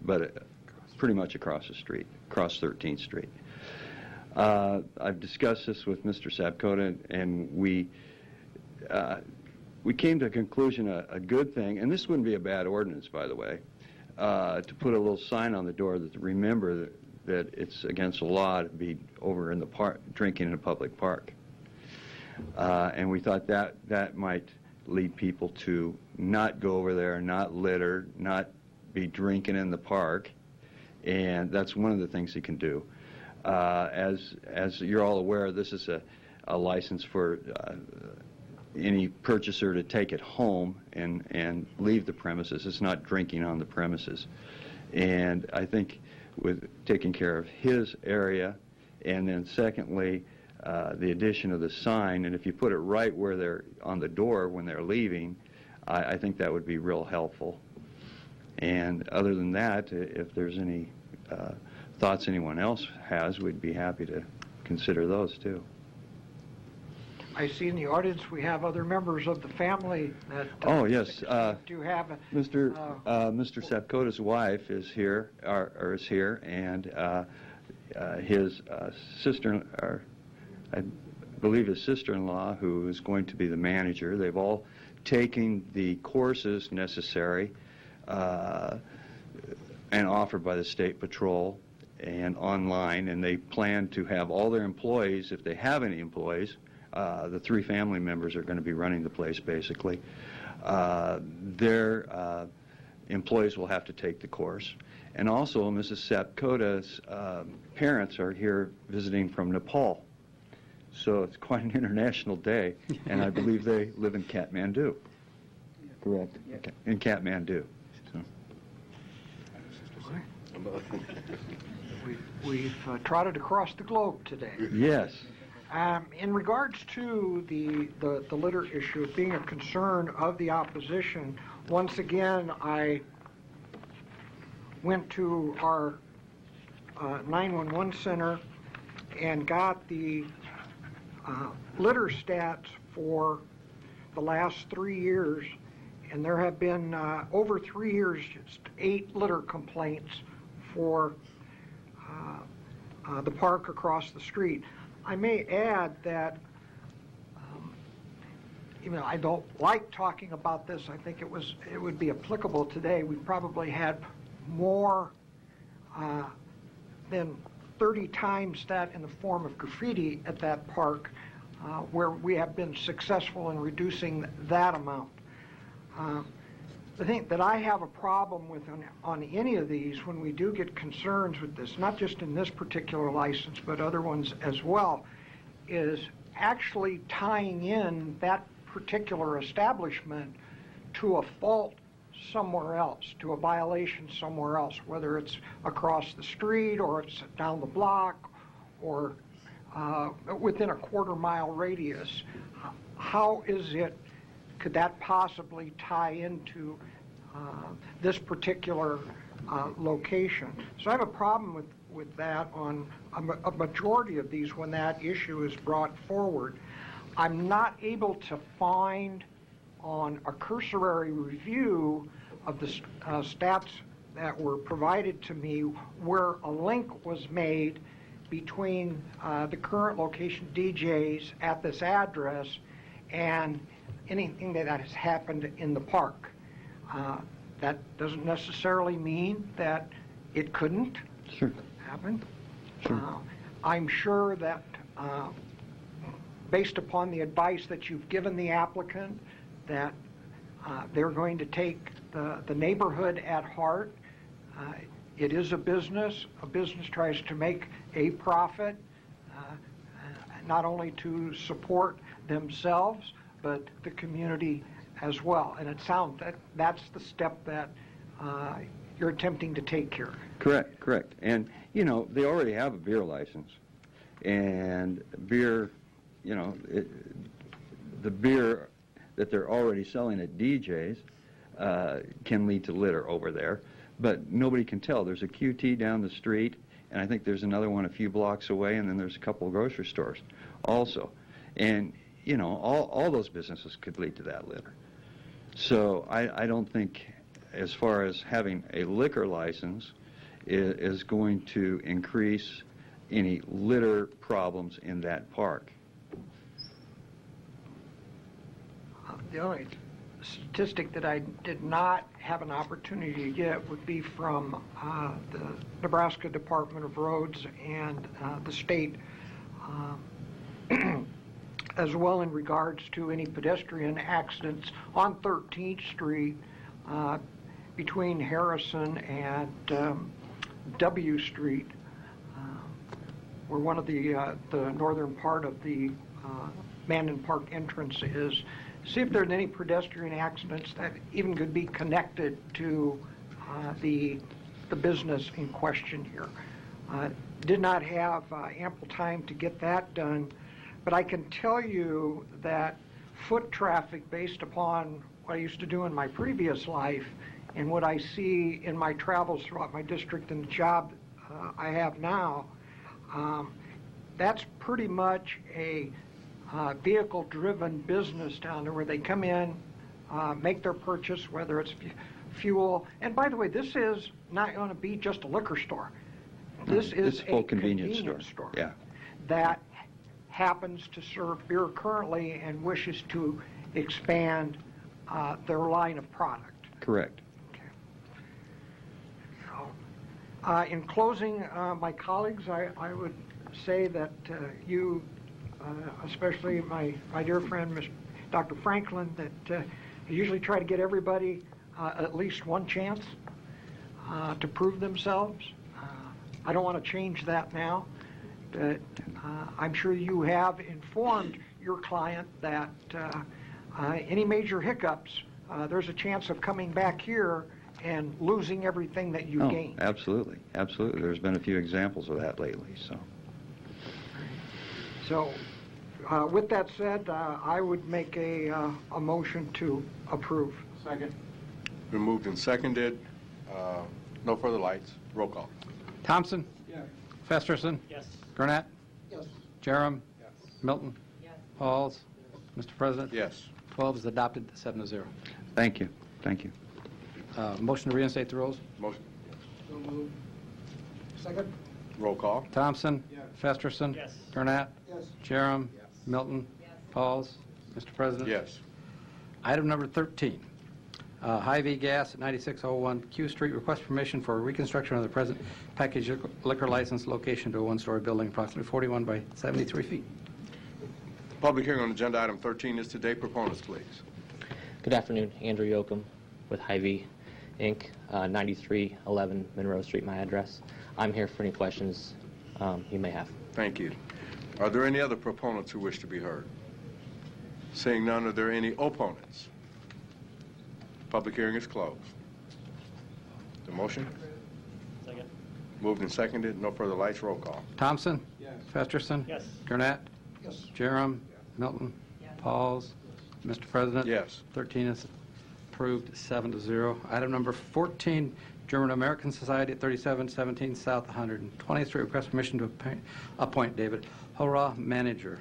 but pretty much across the street, across 13th Street. I've discussed this with Mr. Sapkota, and we came to a conclusion, a good thing, and this wouldn't be a bad ordinance, by the way, to put a little sign on the door that remember that it's against the law to be over in the park, drinking in a public park. And we thought that might lead people to not go over there, not litter, not be drinking in the park, and that's one of the things he can do. As you're all aware, this is a license for any purchaser to take it home and leave the premises. It's not drinking on the premises. And I think with taking care of his area, and then secondly, the addition of the sign, and if you put it right where they're on the door when they're leaving, I think that would be real helpful. And other than that, if there's any thoughts anyone else has, we'd be happy to consider those too. I see in the audience we have other members of the family that oh yes, do have Mr. Sapkota's wife is here, or is here, and his sister, or I believe his sister-in-law, who is going to be the manager. They've all taken the courses necessary and offered by the State Patrol and online, and they plan to have all their employees, if they have any employees, the 3 family members are going to be running the place basically. Their employees will have to take the course. And also Mrs. Sapkota's parents are here visiting from Nepal. So it's quite an international day, and I believe they live in Kathmandu. Correct. Okay. In Kathmandu. So. We've trotted across the globe today. Yes. In regards to the litter issue being a concern of the opposition, once again, I went to our 911 center and got the litter stats for the last 3 years, and there have been over 3 years just 8 litter complaints for the park across the street. I may add that even though I don't like talking about this, I think it would be applicable today. We probably had more than 30 times that in the form of graffiti at that park, where we have been successful in reducing that amount. The thing that I have a problem with on any of these, when we do get concerns with this, not just in this particular license, but other ones as well, is actually tying in that particular establishment to a fault somewhere else, to a violation somewhere else, whether it's across the street or it's down the block or within a quarter-mile radius. How is it, could that possibly tie into this particular location? So I have a problem with that on a majority of these when that issue is brought forward. I'm not able to find on a cursory review of the stats that were provided to me where a link was made between the current location DJs at this address and anything that has happened in the park. That doesn't necessarily mean that it couldn't happen. I'm sure that based upon the advice that you've given the applicant, that they're going to take the neighborhood at heart. It is a business. A business tries to make a profit, not only to support themselves, but the community as well. And it sounds that that's the step that you're attempting to take here. Correct, correct. And, you know, they already have a beer license. And beer, you know, the beer that they're already selling at DJ's can lead to litter over there. But nobody can tell. There's a QT down the street, and I think there's another one a few blocks away, and then there's a couple of grocery stores also. And, you know, all those businesses could lead to that litter. So I don't think, as far as having a liquor license, is going to increase any litter problems in that park. The only statistic that I did not have an opportunity to get would be from the Nebraska Department of Roads and the state, as well in regards to any pedestrian accidents on 13th Street between Harrison and W Street, where one of the northern part of the Mandan Park entrance is. See if there's any pedestrian accidents that even could be connected to the business in question here. Did not have ample time to get that done, but I can tell you that foot traffic, based upon what I used to do in my previous life and what I see in my travels throughout my district and the job I have now, that's pretty much a vehicle-driven business down there where they come in, make their purchase, whether it's fuel. And by the way, this is not going to be just a liquor store. This is a full convenience store Yeah. that happens to serve beer currently and wishes to expand their line of product. Correct. So, in closing, my colleagues, I would say that you, especially my dear friend, Dr. Franklin, that I usually try to get everybody at least one chance to prove themselves. I don't want to change that now, but I'm sure you have in informed your client that any major hiccups, there's a chance of coming back here and losing everything that you gained. Absolutely, absolutely. There's been a few examples of that lately, so. So, with that said, I would make a motion to approve. Second. Been moved and seconded. No further lights. Roll call. Thompson? Yes. Festerson? Yes. Gurnett? Yes. Jerem? Milton? Pauls? Mr. President? Yes. 12 is adopted, 7-0. Thank you, thank you. Motion to reinstate the rules? Motion. So moved. Second? Roll call. Thompson? Yes. Festerson? Yes. Gurnett? Yes. Jerem? Milton? Pauls? Mr. President? Yes. Item number 13, Hy-Vee Gas at 9601 Q Street, request permission for reconstruction of the present package liquor license location to a one-story building approximately 41 by 73 feet. Public hearing on agenda item 13 is today. Proponents, please. Good afternoon. Andrew Yoakum with Hy-Vee Inc., 9311 Monroe Street, my address. I'm here for any questions you may have. Thank you. Are there any other proponents who wish to be heard? Seeing none, are there any opponents? Public hearing is closed. The motion? Second. Moved and seconded. No further lights. Roll call. Thompson? Yes. Festerson? Yes. Gurnett? Yes. Jerem? Milton? Pauls? Mr. President? Yes. 13 is approved, 7-0. Item number 14, German American Society at 3717 South 120th Street, request permission to appoint David Hora, manager.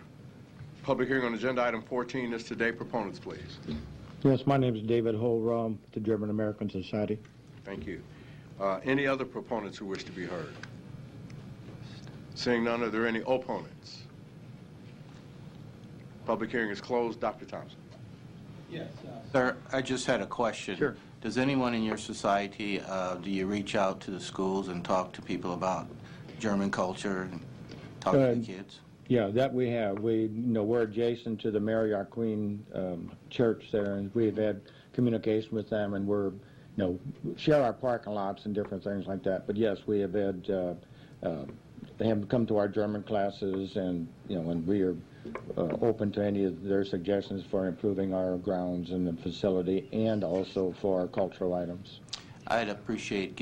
Public hearing on agenda item 14 is today. Proponents, please. Yes, my name is David Holrom, the German American Society. Thank you. Any other proponents who wish to be heard? Seeing none, are there any opponents? Public hearing is closed. Dr. Thompson. Yes. Sir, I just had a question. Sure. Does anyone in your society, do you reach out to the schools and talk to people about German culture and talk to the kids? Yeah, that we have. We're adjacent to the Mary Our Queen church there, and we've had communication with them, and we're, share our parking lots and different things like that. But yes, we have had, they have come to our German classes, and, and we are open to any of their suggestions for improving our grounds and the facility, and also for our cultural items. I'd appreciate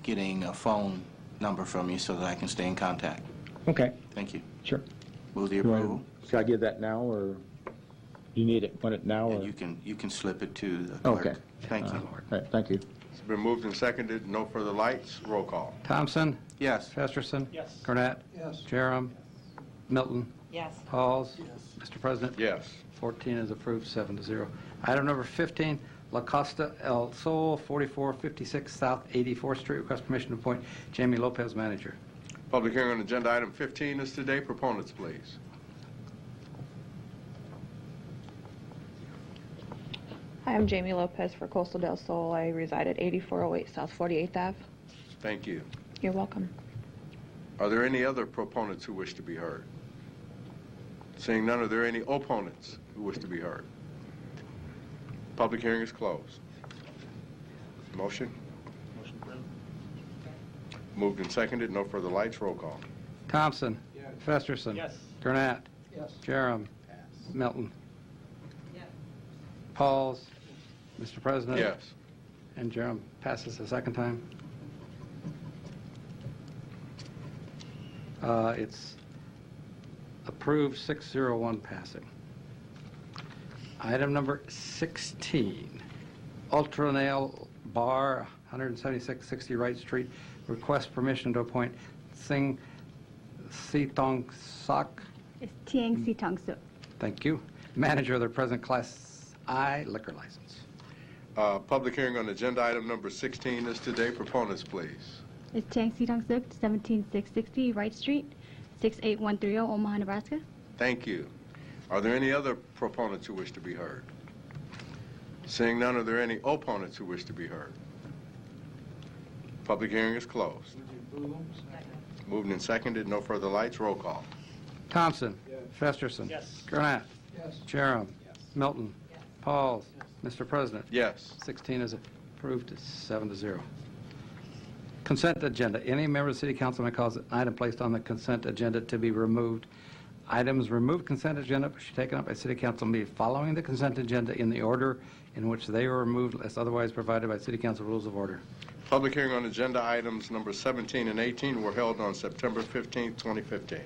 getting a phone number from you so that I can stay in contact. Okay. Thank you. Sure. Move the approval. Should I give that now, or you need it? Want it now? And or? you can slip it to the clerk. Okay. Thank you. All right, thank you. It's been moved and seconded. No further lights. Roll call. Thompson? Yes. Festerson? Yes. Gurnett? Yes. Jerem? Milton? Yes. Pauls? Mr. President? Yes. 14 is approved, 7-0. Item number 15, La Costa El Sol, 4456 South 84th Street, request permission to appoint Jamie Lopez, manager. Public hearing on agenda item 15 is today. Proponents, please. Hi, I'm Jamie Lopez for Coastal Del Sol. I reside at 8408 South 48th Ave. Thank you. You're welcome. Are there any other proponents who wish to be heard? Seeing none, are there any opponents who wish to be heard? Public hearing is closed. Motion? Moved and seconded. No further lights. Roll call. Thompson? Festerson? Yes. Gurnett? Yes. Jerem? Milton? Pauls? Mr. President? Yes. And Jerem passes the second time. It's approved, 601 passing. Item number 16, Ultra Nail Bar, 17660 Wright Street, request permission to appoint Sing Sitong Sok. It's Tiang Sitong Sok. Thank you. Manager of the present Class I liquor license. Public hearing on agenda item number 16 is today. Proponents, please. It's Tiang Sitong Sok, 17660 Wright Street, 68130 Omaha, Nebraska. Thank you. Are there any other proponents who wish to be heard? Seeing none, are there any opponents who wish to be heard? Public hearing is closed. Moved and seconded. No further lights. Roll call. Thompson? Festerson? Yes. Gurnett? Yes. Jerem? Milton? Pauls? Mr. President? Yes. 16 is approved, 7-0. Consent agenda. Any member of the City Council may cause an item placed on the consent agenda to be removed Items removed consent agenda should be taken up by City Council meeting following the consent agenda in the order in which they were removed, as otherwise provided by City Council Rules of Order. Public hearing on agenda items number 17 and 18 were held on September 15, 2015.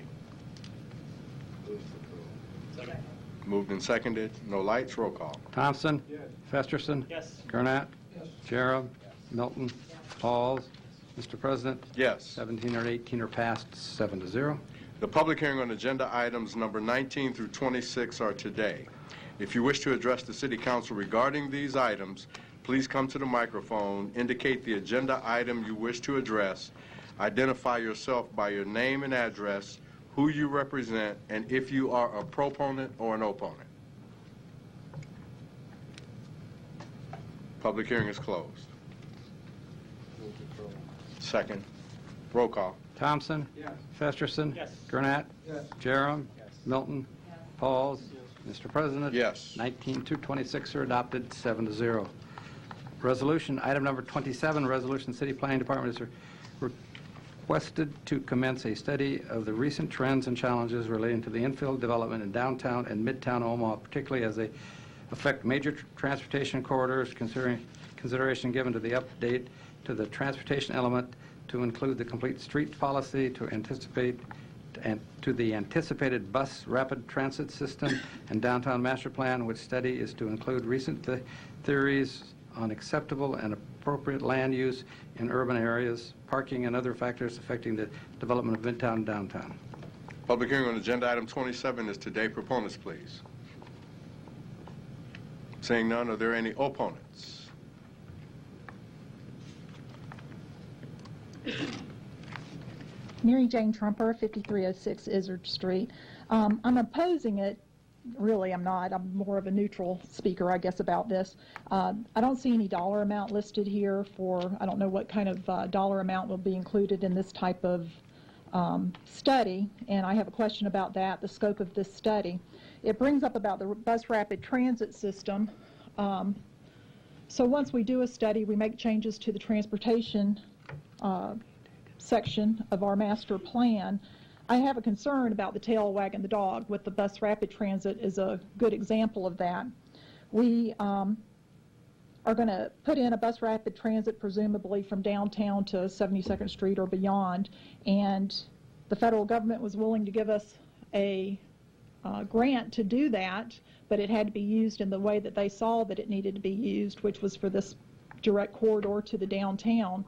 Moved and seconded. No lights. Roll call. Thompson? Yes. Festerson? Yes. Gurnett? Yes. Jerem? Milton? Pauls? Mr. President? Yes. 17 or 18 are passed, 7-0. The public hearing on agenda items number 19 through 26 are today. If you wish to address the City Council regarding these items, please come to the microphone, indicate the agenda item you wish to address, identify yourself by your name and address, who you represent, and if you are a proponent or an opponent. Public hearing is closed. Second. Roll call. Thompson? Yes. Festerson? Yes. Gurnett? Yes. Jerem? Yes. Milton? Pauls? Mr. President? Yes. 19 to 26 are adopted, 7-0. Resolution, item number 27, resolution City Planning Department is requested to commence a study of the recent trends and challenges relating to the infill development in downtown and midtown Omaha, particularly as they affect major transportation corridors, consideration given to the update to the transportation element to include the complete street policy to anticipate and to the anticipated bus rapid transit system and downtown master plan, which study is to include recent theories on acceptable and appropriate land use in urban areas, parking, and other factors affecting the development of midtown and downtown. Public hearing on agenda item 27 is today. Proponents, please. Seeing none, are there any opponents? Mary Jane Trumper, 5306 Izzard Street. I'm opposing it. Really, I'm not. I'm more of a neutral speaker, I guess, about this. I don't see any dollar amount listed here for, I don't know what kind of dollar amount will be included in this type of study, and I have a question about that, the scope of this study. It brings up about the bus rapid transit system. So once we do a study, we make changes to the transportation section of our master plan. I have a concern about the tail wagging the dog. With the bus rapid transit is a good example of that. We are going to put in a bus rapid transit presumably from downtown to 72nd Street or beyond, and the federal government was willing to give us a grant to do that, but it had to be used in the way that they saw that it needed to be used, which was for this direct corridor to the downtown.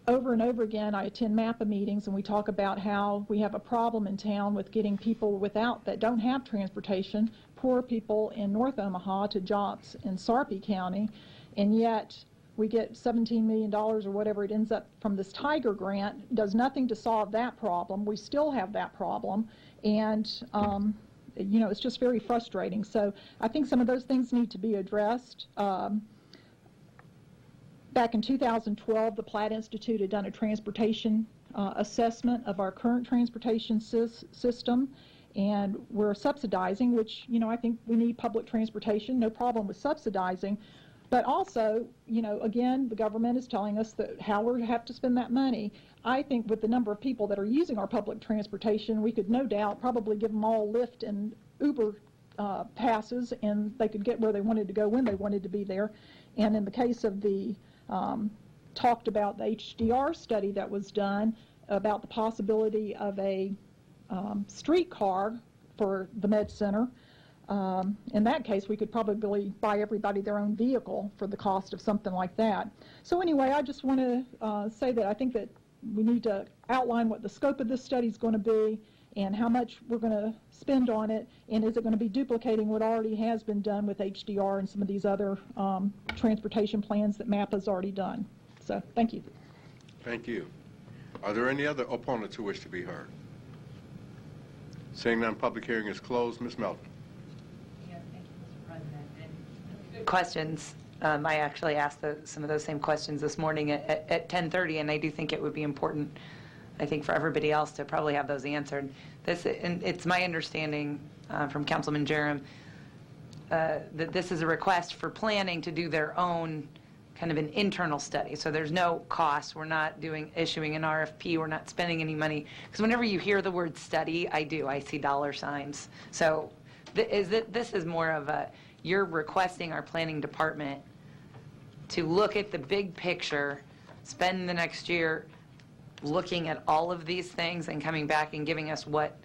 Over and over again, I attend MAPPA meetings, and we talk about how we have a problem in town with getting people that don't have transportation, poor people in North Omaha, to jobs in Sarpy County, and yet we get $17 million or whatever it ends up from this Tiger grant, does nothing to solve that problem. We still have that problem, and you know, it's just very frustrating. So I think some of those things need to be addressed. Back in 2012, the Platt Institute had done a transportation assessment of our current transportation system, and we're subsidizing, which, you know, I think we need public transportation, no problem with subsidizing, but also, you know, again, the government is telling us that how we have to spend that money. I think with the number of people that are using our public transportation, we could no doubt probably give them all Lyft and Uber passes, and they could get where they wanted to go when they wanted to be there. And in the case of the talked about the HDR study that was done about the possibility of a streetcar for the Med Center. In that case, we could probably buy everybody their own vehicle for the cost of something like that. So anyway, I just want to say that I think that we need to outline what the scope of this study is going to be and how much we're going to spend on it, and is it going to be duplicating what already has been done with HDR and some of these other transportation plans that MAPPA's already done. So, thank you. Thank you. Are there any other opponents who wish to be heard? Seeing none, public hearing is closed. Ms. Melton. Yes, thank you, Mr. President. Questions. I actually asked some of those same questions this morning at 10:30, and I do think it would be important, I think, for everybody else to probably have those answered. And it's my understanding from Councilman Jerem that this is a request for planning to do their own kind of an internal study. So there's no cost. We're not issuing an RFP. We're not spending any money. Because whenever you hear the word study, I see dollar signs. So this is more of you're requesting our planning department to look at the big picture, spend the next year looking at all of these things and coming back and giving us what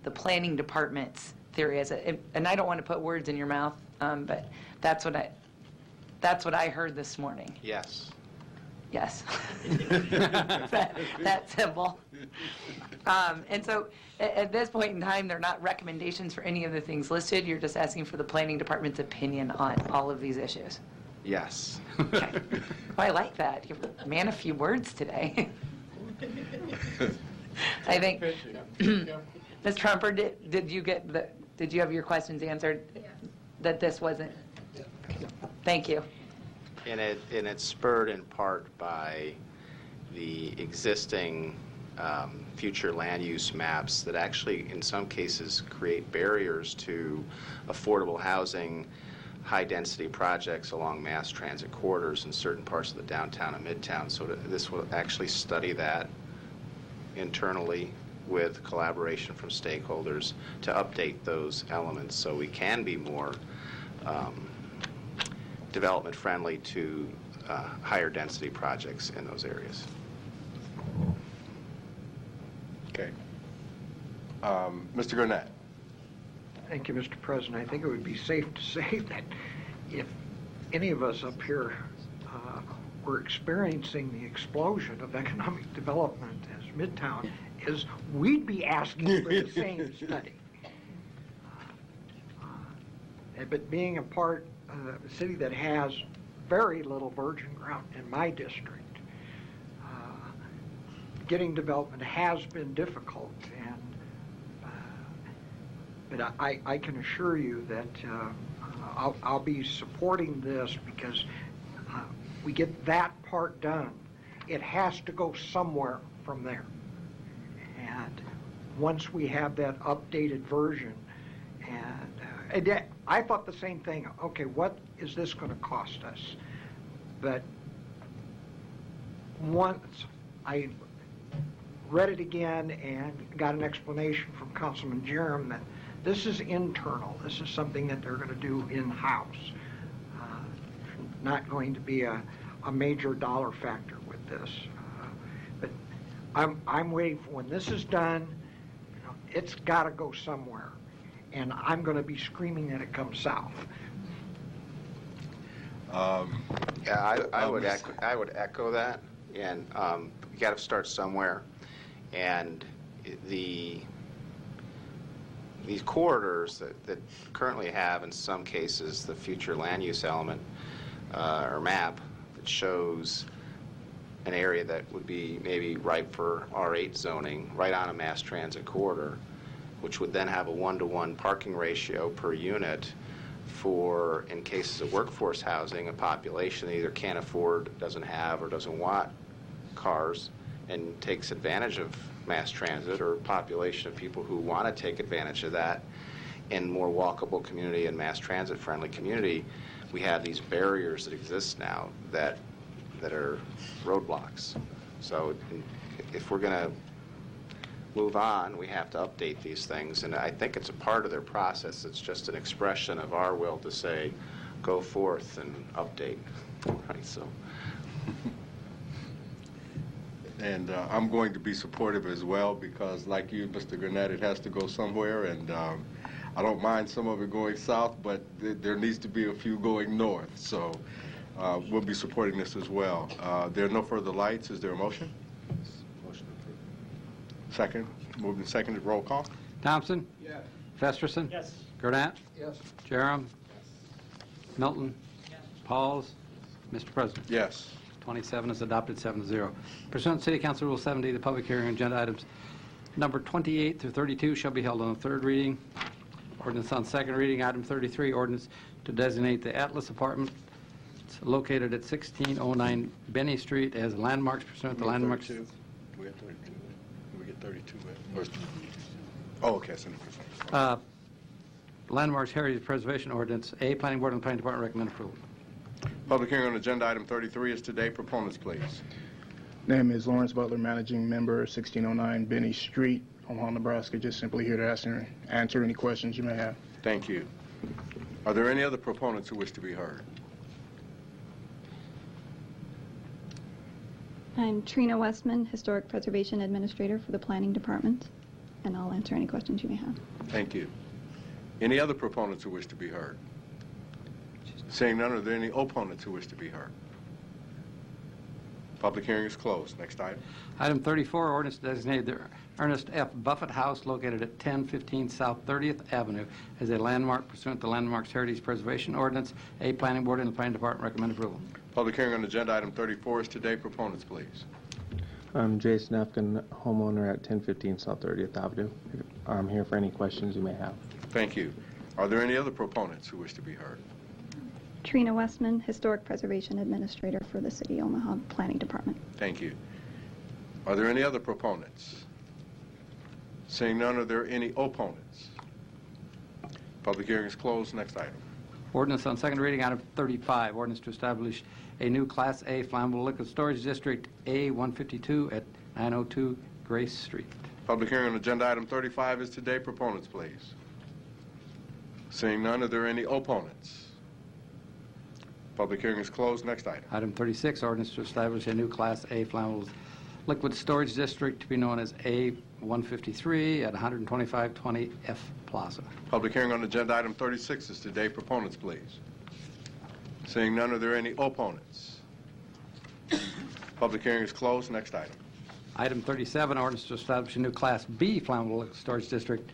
the planning department's theory is. And I don't want to put words in your mouth, but that's what I heard this morning. Yes. Yes. That simple. And so at this point in time, they're not recommendations for any of the things listed. You're just asking for the planning department's opinion on all of these issues. Yes. Okay. Oh, I like that. You're a man of few words today. I think, Ms. Trumper, did you have your questions answered? Yeah. That this wasn't? Thank you. And it's spurred in part by the existing future land use maps that actually, in some cases, create barriers to affordable housing, high-density projects along mass transit corridors in certain parts of the downtown and midtown. So this will actually study that internally with collaboration from stakeholders to update those elements so we can be more development friendly to higher density projects in those areas. Okay. Mr. Gurnett. Thank you, Mr. President. I think it would be safe to say that if any of us up here were experiencing the explosion of economic development as Midtown is, we'd be asking for the same study. But being a part of a city that has very little virgin ground in my district, getting development has been difficult, but I can assure you that I'll be supporting this because we get that part done. It has to go somewhere from there. And once we have that updated version, and I thought the same thing. Okay, what is this going to cost us? But once I read it again and got an explanation from Councilman Jerem that this is internal. This is something that they're going to do in-house. Not going to be a major dollar factor with this. But I'm waiting for when this is done. You know, it's got to go somewhere, and I'm going to be screaming that it comes south. Yeah, I would echo that, and you got to start somewhere, and these corridors that currently have, in some cases, the future land use element or map that shows an area that would be maybe ripe for R8 zoning right on a mass transit corridor, which would then have a 1-to-1 parking ratio per unit for, in cases of workforce housing, a population that either can't afford, doesn't have, or doesn't want cars and takes advantage of mass transit, or a population of people who want to take advantage of that in more walkable community and mass transit friendly community. We have these barriers that exist now that are roadblocks. So if we're going to move on, we have to update these things, and I think it's a part of their process. It's just an expression of our will to say, go forth and update. Right, so. And I'm going to be supportive as well because, like you, Mr. Gurnett, it has to go somewhere, and I don't mind some of it going south, but there needs to be a few going north. So we'll be supporting this as well. There are no further lights. Is there a motion? Motion approved. Second. Moved and seconded. Roll call. Thompson? Yes. Festerson? Yes. Gurnett? Yes. Jerem? Milton? Pauls? Mr. President? Yes. 27 is adopted, 7-0. Pursuant to City Council Rule 70, the public hearing on agenda items number 28 through 32 shall be held on the third reading. Ordinance on second reading, item 33, ordinance to designate the Atlas Apartment located at 1609 Benny Street as landmarks pursuant to landmarks. We got 32. We get 32. Oh, okay. Landmarks Heritage Preservation Ordinance. A, Planning Board and Planning Department recommend approval. Public hearing on agenda item 33 is today. Proponents, please. Name is Lawrence Butler, Managing Member, 1609 Benny Street, Omaha, Nebraska. Just simply here to answer any questions you may have. Thank you. Are there any other proponents who wish to be heard? I'm Trina Westman, Historic Preservation Administrator for the Planning Department, and I'll answer any questions you may have. Thank you. Any other proponents who wish to be heard? Seeing none, are there any opponents who wish to be heard? Public hearing is closed. Next item. Item 34, ordinance designated the Ernest F. Buffett House located at 1015 South 30th Avenue as a landmark pursuant to Landmarks Heritage Preservation Ordinance. A Planning Board and the Planning Department recommend approval. Public hearing on agenda item 34 is today. Proponents, please. I'm Jason Efkin, homeowner at 1015 South 30th Avenue. I'm here for any questions you may have. Thank you. Are there any other proponents who wish to be heard? Trina Westman, Historic Preservation Administrator for the City of Omaha Planning Department. Thank you. Are there any other proponents? Seeing none, are there any opponents? Public hearing is closed. Next item. Ordinance on second reading, item 35, ordinance to establish a new Class A flammable liquid storage district, A152 at 902 Grace Street. Public hearing on agenda item 35 is today. Proponents, please. Seeing none, are there any opponents? Public hearing is closed. Next item. Item 36, ordinance to establish a new Class A flammable liquid storage district to be known as A153 at 12520 F Plaza. Public hearing on agenda item 36 is today. Proponents, please. Seeing none, are there any opponents? Public hearing is closed. Next item. Item 37, ordinance to establish a new Class B flammable liquid storage district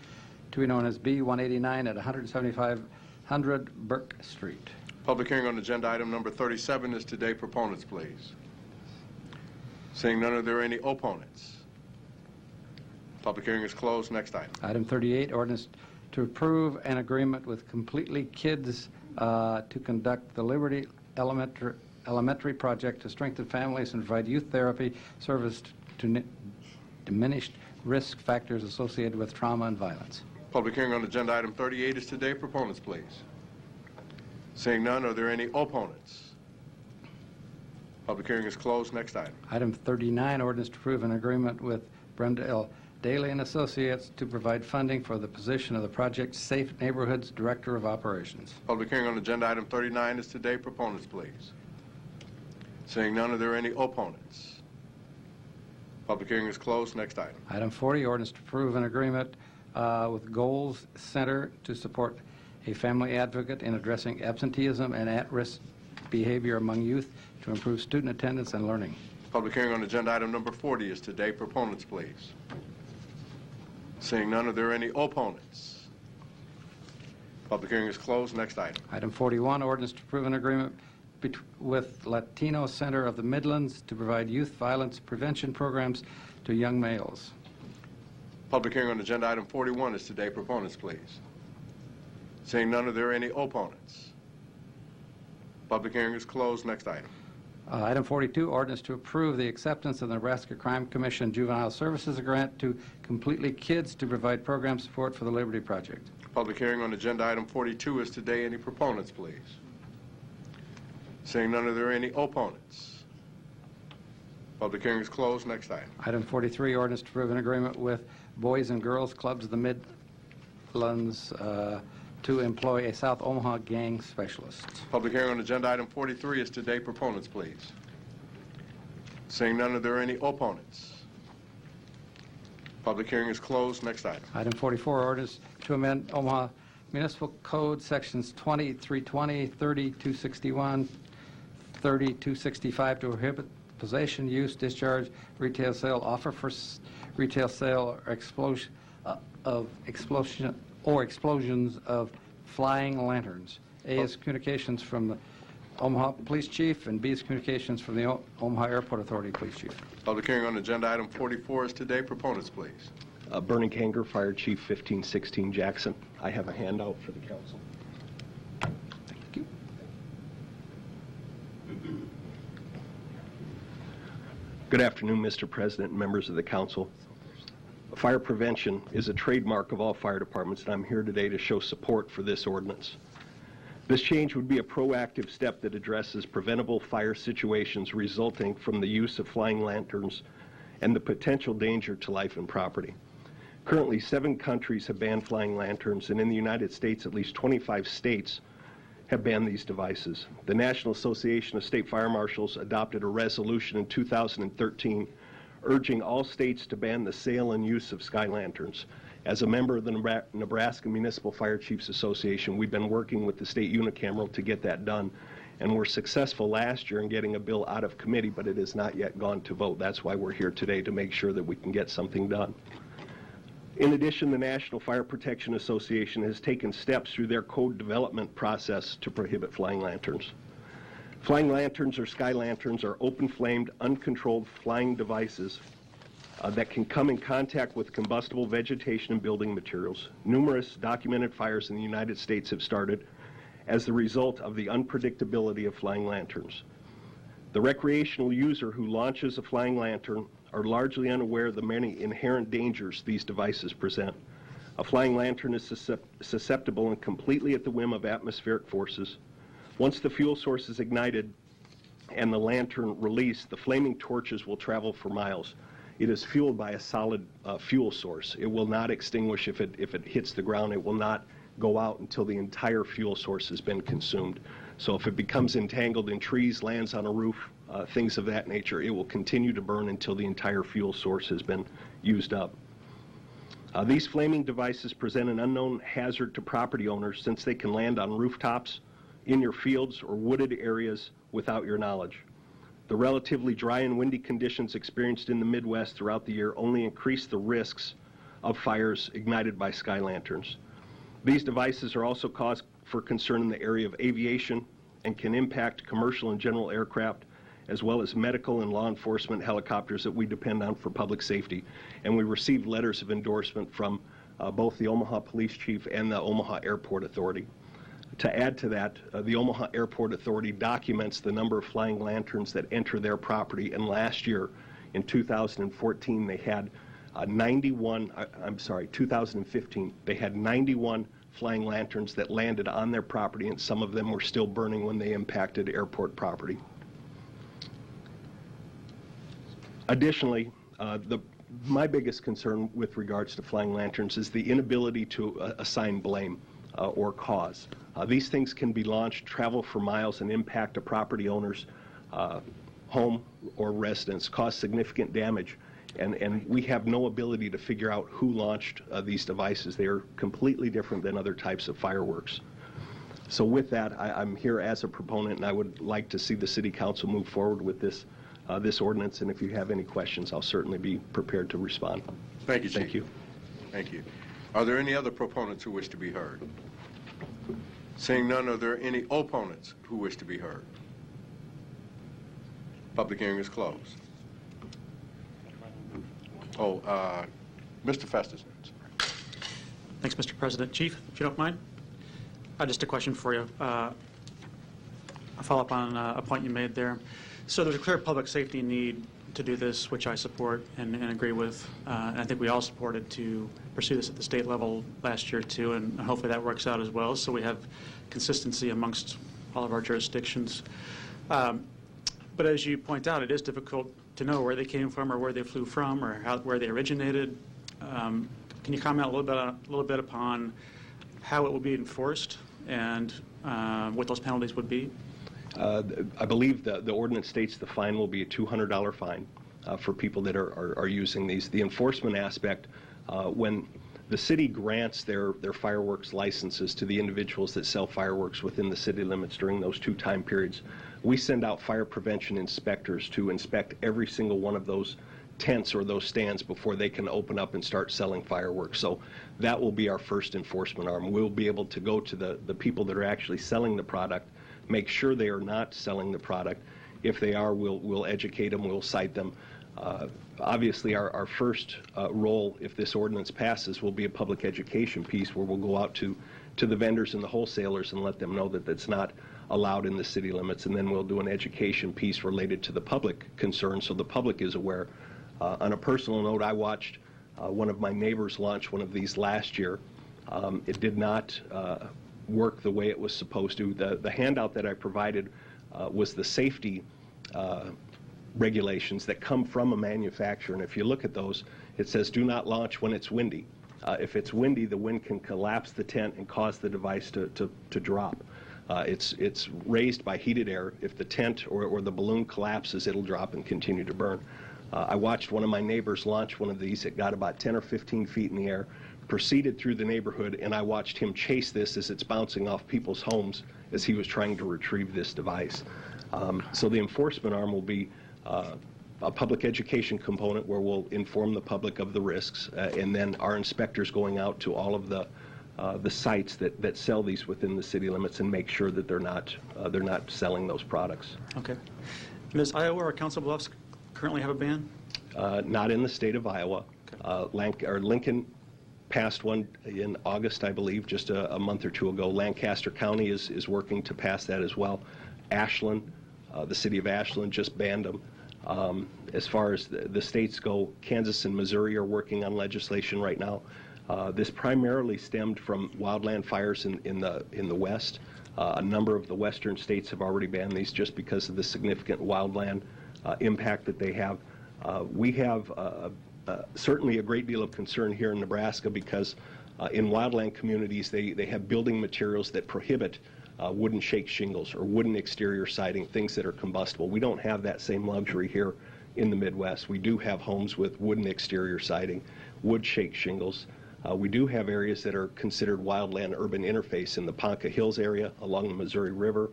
to be known as B189 at 17500 Burke Street. Public hearing on agenda item number 37 is today. Proponents, please. Seeing none, are there any opponents? Public hearing is closed. Next item. Item 38, ordinance to approve an agreement with Completely Kids to conduct the Liberty Elementary project to strengthen families and provide youth therapy service to diminished risk factors associated with trauma and violence. Public hearing on agenda item 38 is today. Proponents, please. Seeing none, are there any opponents? Public hearing is closed. Next item. Item 39, ordinance to approve an agreement with Brenda L. Daly and Associates to provide funding for the position of the Project Safe Neighborhoods Director of Operations. Public hearing on agenda item 39 is today. Proponents, please. Seeing none, are there any opponents? Public hearing is closed. Next item. Item 40, ordinance to approve an agreement with Goals Center to support a family advocate in addressing absenteeism and at-risk behavior among youth to improve student attendance and learning. Public hearing on agenda item number 40 is today. Proponents, please. Seeing none, are there any opponents? Public hearing is closed. Next item. Item 41, ordinance to approve an agreement with Latino Center of the Midlands to provide youth violence prevention programs to young males. Public hearing on agenda item 41 is today. Proponents, please. Seeing none, are there any opponents? Public hearing is closed. Next item. Item 42, ordinance to approve the acceptance of the Nebraska Crime Commission Juvenile Services Grant to Completely Kids to provide program support for the Liberty Project. Public hearing on agenda item 42 is today. Any proponents, please? Seeing none, are there any opponents? Public hearing is closed. Next item. Item 43, ordinance to approve an agreement with Boys and Girls Clubs of the Midlands to employ a South Omaha gang specialist. Public hearing on agenda item 43 is today. Proponents, please. Seeing none, are there any opponents? Public hearing is closed. Next item. Item 44, ordinance to amend Omaha Municipal Code sections 20-320, 30-261, 30-265 to prohibit possession, use, discharge, retail sale, offer for retail sale, or explosions of flying lanterns. A is communications from the Omaha Police Chief, and B is communications from the Omaha Airport Authority Police Chief. Public hearing on agenda item 44 is today. Proponents, please. Bernie Kanger, Fire Chief, 1516 Jackson. I have a handout for the council. Thank you. Good afternoon, Mr. President and members of the council. Fire prevention is a trademark of all fire departments, and I'm here today to show support for this ordinance. This change would be a proactive step that addresses preventable fire situations resulting from the use of flying lanterns and the potential danger to life and property. Currently, 7 countries have banned flying lanterns, and in the United States, at least 25 states have banned these devices. The National Association of State Fire Marshals adopted a resolution in 2013 urging all states to ban the sale and use of sky lanterns. As a member of the Nebraska Municipal Fire Chiefs Association, we've been working with the state unicameral to get that done, and we're successful last year in getting a bill out of committee, but it has not yet gone to vote. That's why we're here today, to make sure that we can get something done. In addition, the National Fire Protection Association has taken steps through their code development process to prohibit flying lanterns. Flying lanterns or sky lanterns are open-flamed, uncontrolled flying devices that can come in contact with combustible vegetation and building materials. Numerous documented fires in the United States have started as the result of the unpredictability of flying lanterns. The recreational user who launches a flying lantern are largely unaware of the many inherent dangers these devices present. A flying lantern is susceptible and completely at the whim of atmospheric forces. Once the fuel source is ignited and the lantern released, the flaming torches will travel for miles. It is fueled by a solid fuel source. It will not extinguish if it hits the ground. It will not go out until the entire fuel source has been consumed. So if it becomes entangled in trees, lands on a roof, things of that nature, it will continue to burn until the entire fuel source has been used up. These flaming devices present an unknown hazard to property owners since they can land on rooftops, in your fields, or wooded areas without your knowledge. The relatively dry and windy conditions experienced in the Midwest throughout the year only increase the risks of fires ignited by sky lanterns. These devices are also cause for concern in the area of aviation and can impact commercial and general aircraft, as well as medical and law enforcement helicopters that we depend on for public safety. And we received letters of endorsement from both the Omaha Police Chief and the Omaha Airport Authority. To add to that, the Omaha Airport Authority documents the number of flying lanterns that enter their property, and last year, in 2014, they had 2015, they had 91 flying lanterns that landed on their property, and some of them were still burning when they impacted airport property. Additionally, my biggest concern with regards to flying lanterns is the inability to assign blame or cause. These things can be launched, travel for miles, and impact a property owner's home or residence, cause significant damage, and we have no ability to figure out who launched these devices. They are completely different than other types of fireworks. So with that, I'm here as a proponent, and I would like to see the City Council move forward with this ordinance, and if you have any questions, I'll certainly be prepared to respond. Thank you, Chief. Thank you. Thank you. Are there any other proponents who wish to be heard? Seeing none, are there any opponents who wish to be heard? Public hearing is closed. Oh, Mr. Festus. Thanks, Mr. President. Chief, if you don't mind, just a question for you. A follow-up on a point you made there. So there's a clear public safety need to do this, which I support and agree with. And I think we all supported to pursue this at the state level last year too, and hopefully that works out as well, so we have consistency amongst all of our jurisdictions. But as you point out, it is difficult to know where they came from or where they flew from or where they originated. Can you comment a little bit upon how it will be enforced and what those penalties would be? I believe the ordinance states the fine will be a $200 fine for people that are using these. The enforcement aspect, when the city grants their fireworks licenses to the individuals that sell fireworks within the city limits during those 2 time periods, we send out fire prevention inspectors to inspect every single one of those tents or those stands before they can open up and start selling fireworks. So that will be our first enforcement arm. We'll be able to go to the people that are actually selling the product, make sure they are not selling the product. If they are, we'll educate them, we'll cite them. Obviously, our first role, if this ordinance passes, will be a public education piece where we'll go out to the vendors and the wholesalers and let them know that that's not allowed in the city limits, and then we'll do an education piece related to the public concern so the public is aware. On a personal note, I watched one of my neighbors launch one of these last year. It did not work the way it was supposed to. The handout that I provided was the safety regulations that come from a manufacturer, and if you look at those, it says do not launch when it's windy. If it's windy, the wind can collapse the tent and cause the device to drop. It's raised by heated air. If the tent or the balloon collapses, it'll drop and continue to burn. I watched one of my neighbors launch one of these. It got about 10 or 15 feet in the air, proceeded through the neighborhood, and I watched him chase this as it's bouncing off people's homes as he was trying to retrieve this device. So the enforcement arm will be a public education component where we'll inform the public of the risks, and then our inspectors going out to all of the sites that sell these within the city limits and make sure that they're not selling those products. Okay. Does Iowa or Council Bluffs currently have a ban? Not in the state of Iowa. Okay. Lincoln passed one in August, I believe, just a month or two ago. Lancaster County is working to pass that as well. Ashland, the city of Ashland just banned them. As far as the states go, Kansas and Missouri are working on legislation right now. This primarily stemmed from wildland fires in the West. A number of the western states have already banned these just because of the significant wildland impact that they have. We have certainly a great deal of concern here in Nebraska because in wildland communities they have building materials that prohibit wooden shake shingles or wooden exterior siding, things that are combustible. We don't have that same luxury here in the Midwest. We do have homes with wooden exterior siding, wood shake shingles. We do have areas that are considered wildland urban interface in the Ponca Hills area, along the Missouri River,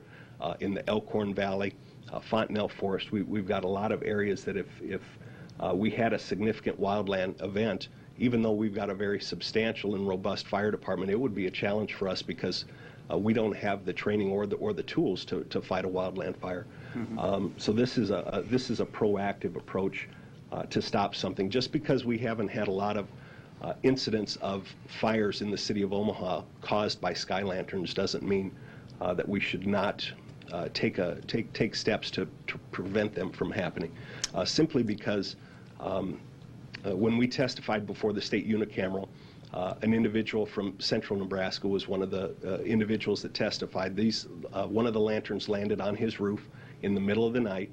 in the Elkhorn Valley, Fontenelle Forest. We've got a lot of areas that if we had a significant wildland event, even though we've got a very substantial and robust fire department, it would be a challenge for us because we don't have the training or the tools to fight a wildland fire. Mm-hmm. So this is a proactive approach to stop something. Just because we haven't had a lot of incidents of fires in the city of Omaha caused by sky lanterns doesn't mean that we should not take steps to prevent them from happening. Simply because when we testified before the state unicameral, an individual from central Nebraska was one of the individuals that testified. One of the lanterns landed on his roof in the middle of the night,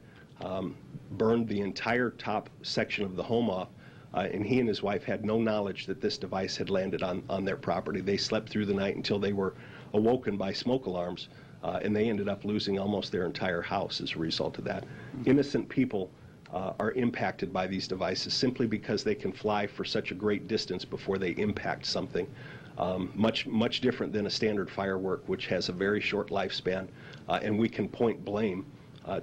burned the entire top section of the home off, and he and his wife had no knowledge that this device had landed on their property. They slept through the night until they were awoken by smoke alarms, and they ended up losing almost their entire house as a result of that. Innocent people are impacted by these devices simply because they can fly for such a great distance before they impact something. Much different than a standard firework, which has a very short lifespan, and we can point blame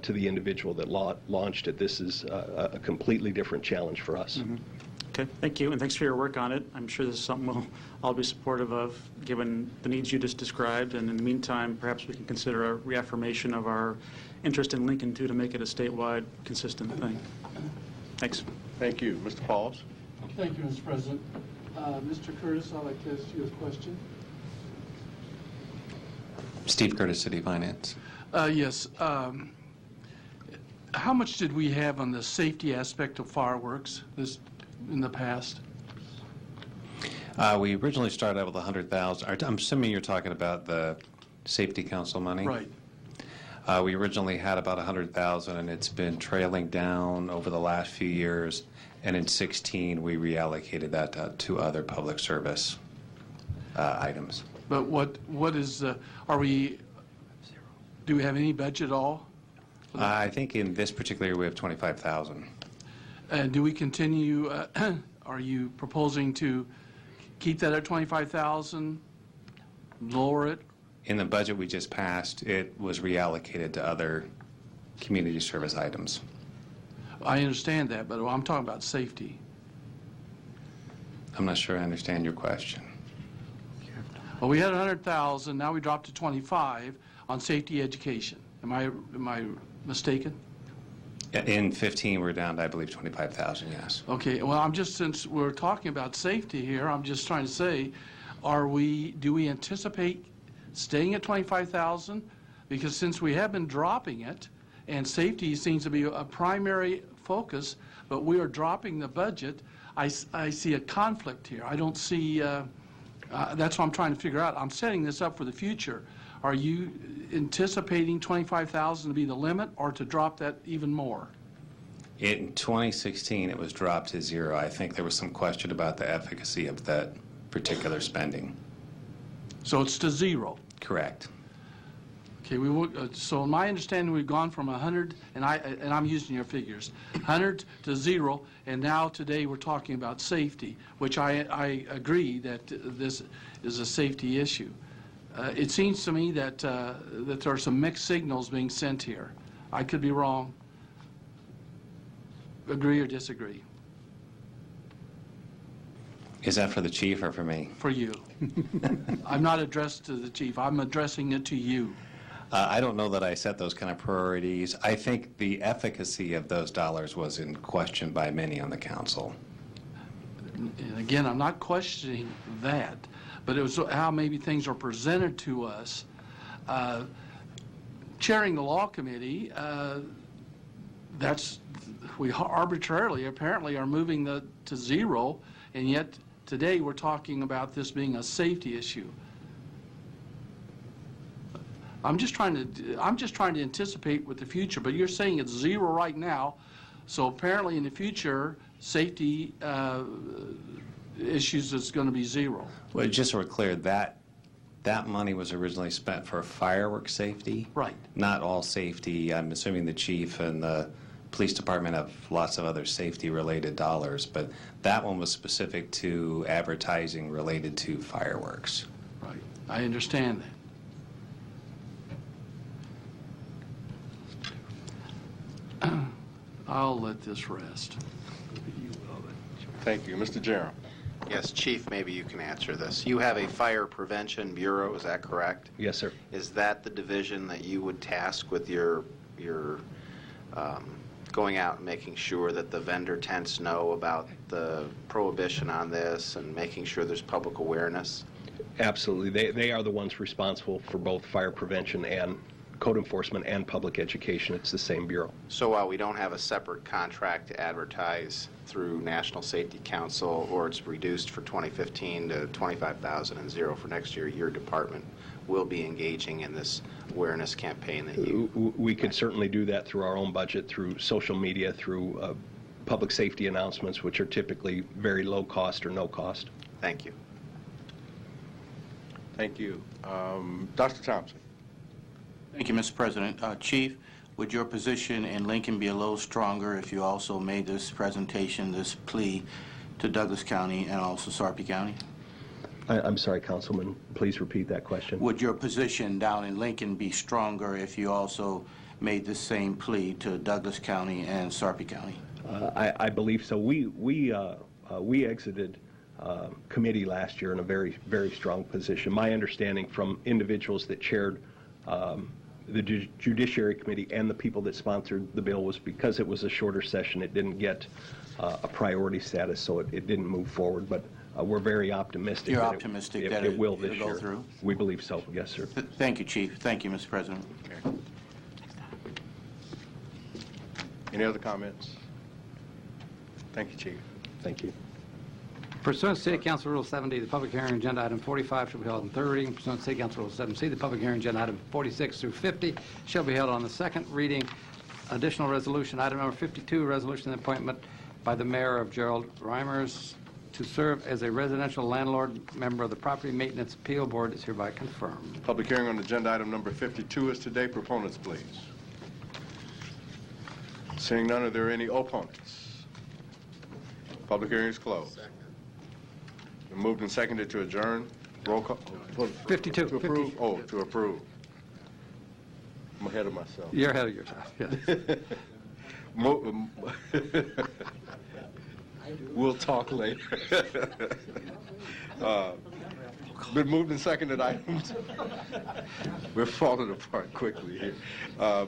to the individual that launched it. This is a completely different challenge for us. Mm-hmm. Okay, thank you, and thanks for your work on it. I'm sure this is something we'll all be supportive of, given the needs you just described, and in the meantime, perhaps we can consider a reaffirmation of our interest in Lincoln, too, to make it a statewide, consistent thing. Thanks. Thank you. Mr. Pauls? Thank you, Mr. President. Mr. Curtis, I'd like to ask you a question. Steve Curtis, City Finance. Yes. How much did we have on the safety aspect of fireworks in the past? We originally started out with 100,000. I'm assuming you're talking about the Safety Council money? Right. We originally had about 100,000, and it's been trailing down over the last few years. And in 2016, we reallocated that to other public service items. But what is do we have any budget at all? I think in this particular year we have 25,000. And do we continue? Are you proposing to keep that at 25,000? Lower it? In the budget we just passed, it was reallocated to other community service items. I understand that, but I'm talking about safety. I'm not sure I understand your question. Well, we had 100,000. Now we dropped to 25 on safety education. Am I mistaken? In 15, we're down to, I believe, 25,000, yes. Okay, well, since we're talking about safety here, I'm just trying to say, do we anticipate staying at 25,000? Because since we have been dropping it, and safety seems to be a primary focus, but we are dropping the budget, I see a conflict here. I don't see That's what I'm trying to figure out. I'm setting this up for the future. Are you anticipating 25,000 to be the limit or to drop that even more? In 2016, it was dropped to 0. I think there was some question about the efficacy of that particular spending. So it's to 0? Correct. Okay, so in my understanding, we've gone from 100, and I'm using your figures, 100 to 0, and now today we're talking about safety, which I agree that this is a safety issue. It seems to me that that there are some mixed signals being sent here. I could be wrong. Agree or disagree? Is that for the chief or for me? For you. I'm not addressed to the chief. I'm addressing it to you. I don't know that I set those kind of priorities. I think the efficacy of those dollars was in question by many on the council. And again, I'm not questioning that, but it was how maybe things are presented to us. Chairing the law committee, we arbitrarily apparently are moving to 0, and yet today we're talking about this being a safety issue. I'm just trying to anticipate with the future, but you're saying it's 0 right now, so apparently in the future safety issues is going to be 0. Well, just so we're clear, that money was originally spent for fireworks safety. Right. Not all safety. I'm assuming the chief and the police department have lots of other safety-related dollars, but that one was specific to advertising related to fireworks. Right. I understand that. I'll let this rest. Thank you. Mr. Jerem. Yes, Chief, maybe you can answer this. You have a Fire Prevention Bureau, is that correct? Yes, sir. Is that the division that you would task with your going out and making sure that the vendor tents know about the prohibition on this and making sure there's public awareness? Absolutely. They are the ones responsible for both fire prevention and code enforcement and public education. It's the same bureau. So while we don't have a separate contract to advertise through National Safety Council, or it's reduced for 2015 to $25,000 and 0 for next year, your department will be engaging in this awareness campaign that you... We could certainly do that through our own budget, through social media, through public safety announcements, which are typically very low cost or no cost. Thank you. Thank you. Dr. Thompson. Thank you, Mr. President. Chief, would your position in Lincoln be a little stronger if you also made this presentation, this plea to Douglas County and also Sarpy County? I'm sorry, Councilman. Please repeat that question. Would your position down in Lincoln be stronger if you also made the same plea to Douglas County and Sarpy County? I believe so. We exited committee last year in a very, very strong position. My understanding from individuals that chaired the Judiciary Committee and the people that sponsored the bill was because it was a shorter session, it didn't get a priority status, so it didn't move forward. But we're very optimistic. You're optimistic that it will this it'll year. Go through? We believe so, yes, sir. Thank you, Chief. Thank you, Mr. President. Okay. Any other comments? Thank you, Chief. Thank you. Pursuant to City Council Rule 7D, the public hearing agenda item 45 shall be held in third reading. Pursuant to City Council Rule 7C, the public hearing agenda item 46 through 50 shall be held on the second reading. Additional resolution, item number 52, resolution appointment by the mayor of Gerald Reimers to serve as a residential landlord member of the Property Maintenance Appeal Board is hereby confirmed. Public hearing on agenda item number 52 is today. Proponents, please. Seeing none, are there any opponents? Public hearing is closed. Second. Moved and seconded to adjourn. Roll call. 52. To approve? 50. Oh, to approve. I'm ahead of myself. You're ahead of yourself, yes. We'll talk later. Been moved and seconded items. We're falling apart quickly here.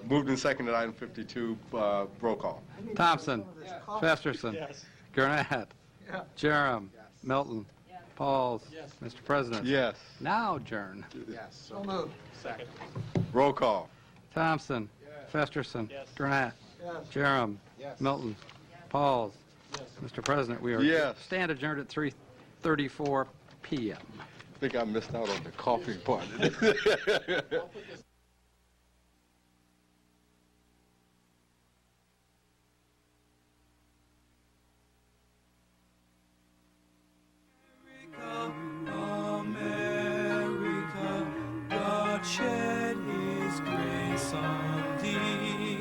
Moved and seconded item 52. Roll call. Thompson. Yes. Festerson. Yes. Gurnett. Yeah. Jerem. Yes. Milton. Yes. Pauls. Yes. Mr. President. Yes. Now adjourn. Yes. So moved. Second. Roll call. Thompson. Yes. Festerson. Yes. Gurnett. Yes. Jerem. Yes. Milton. Yes. Pauls. Yes. Mr. President, we are stand adjourned at 3:34 p.m. think I missed out on the coffee part. God shed his grace on thee,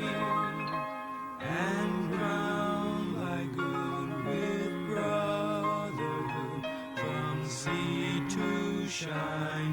and crown thy good with brotherhood, from sea to shining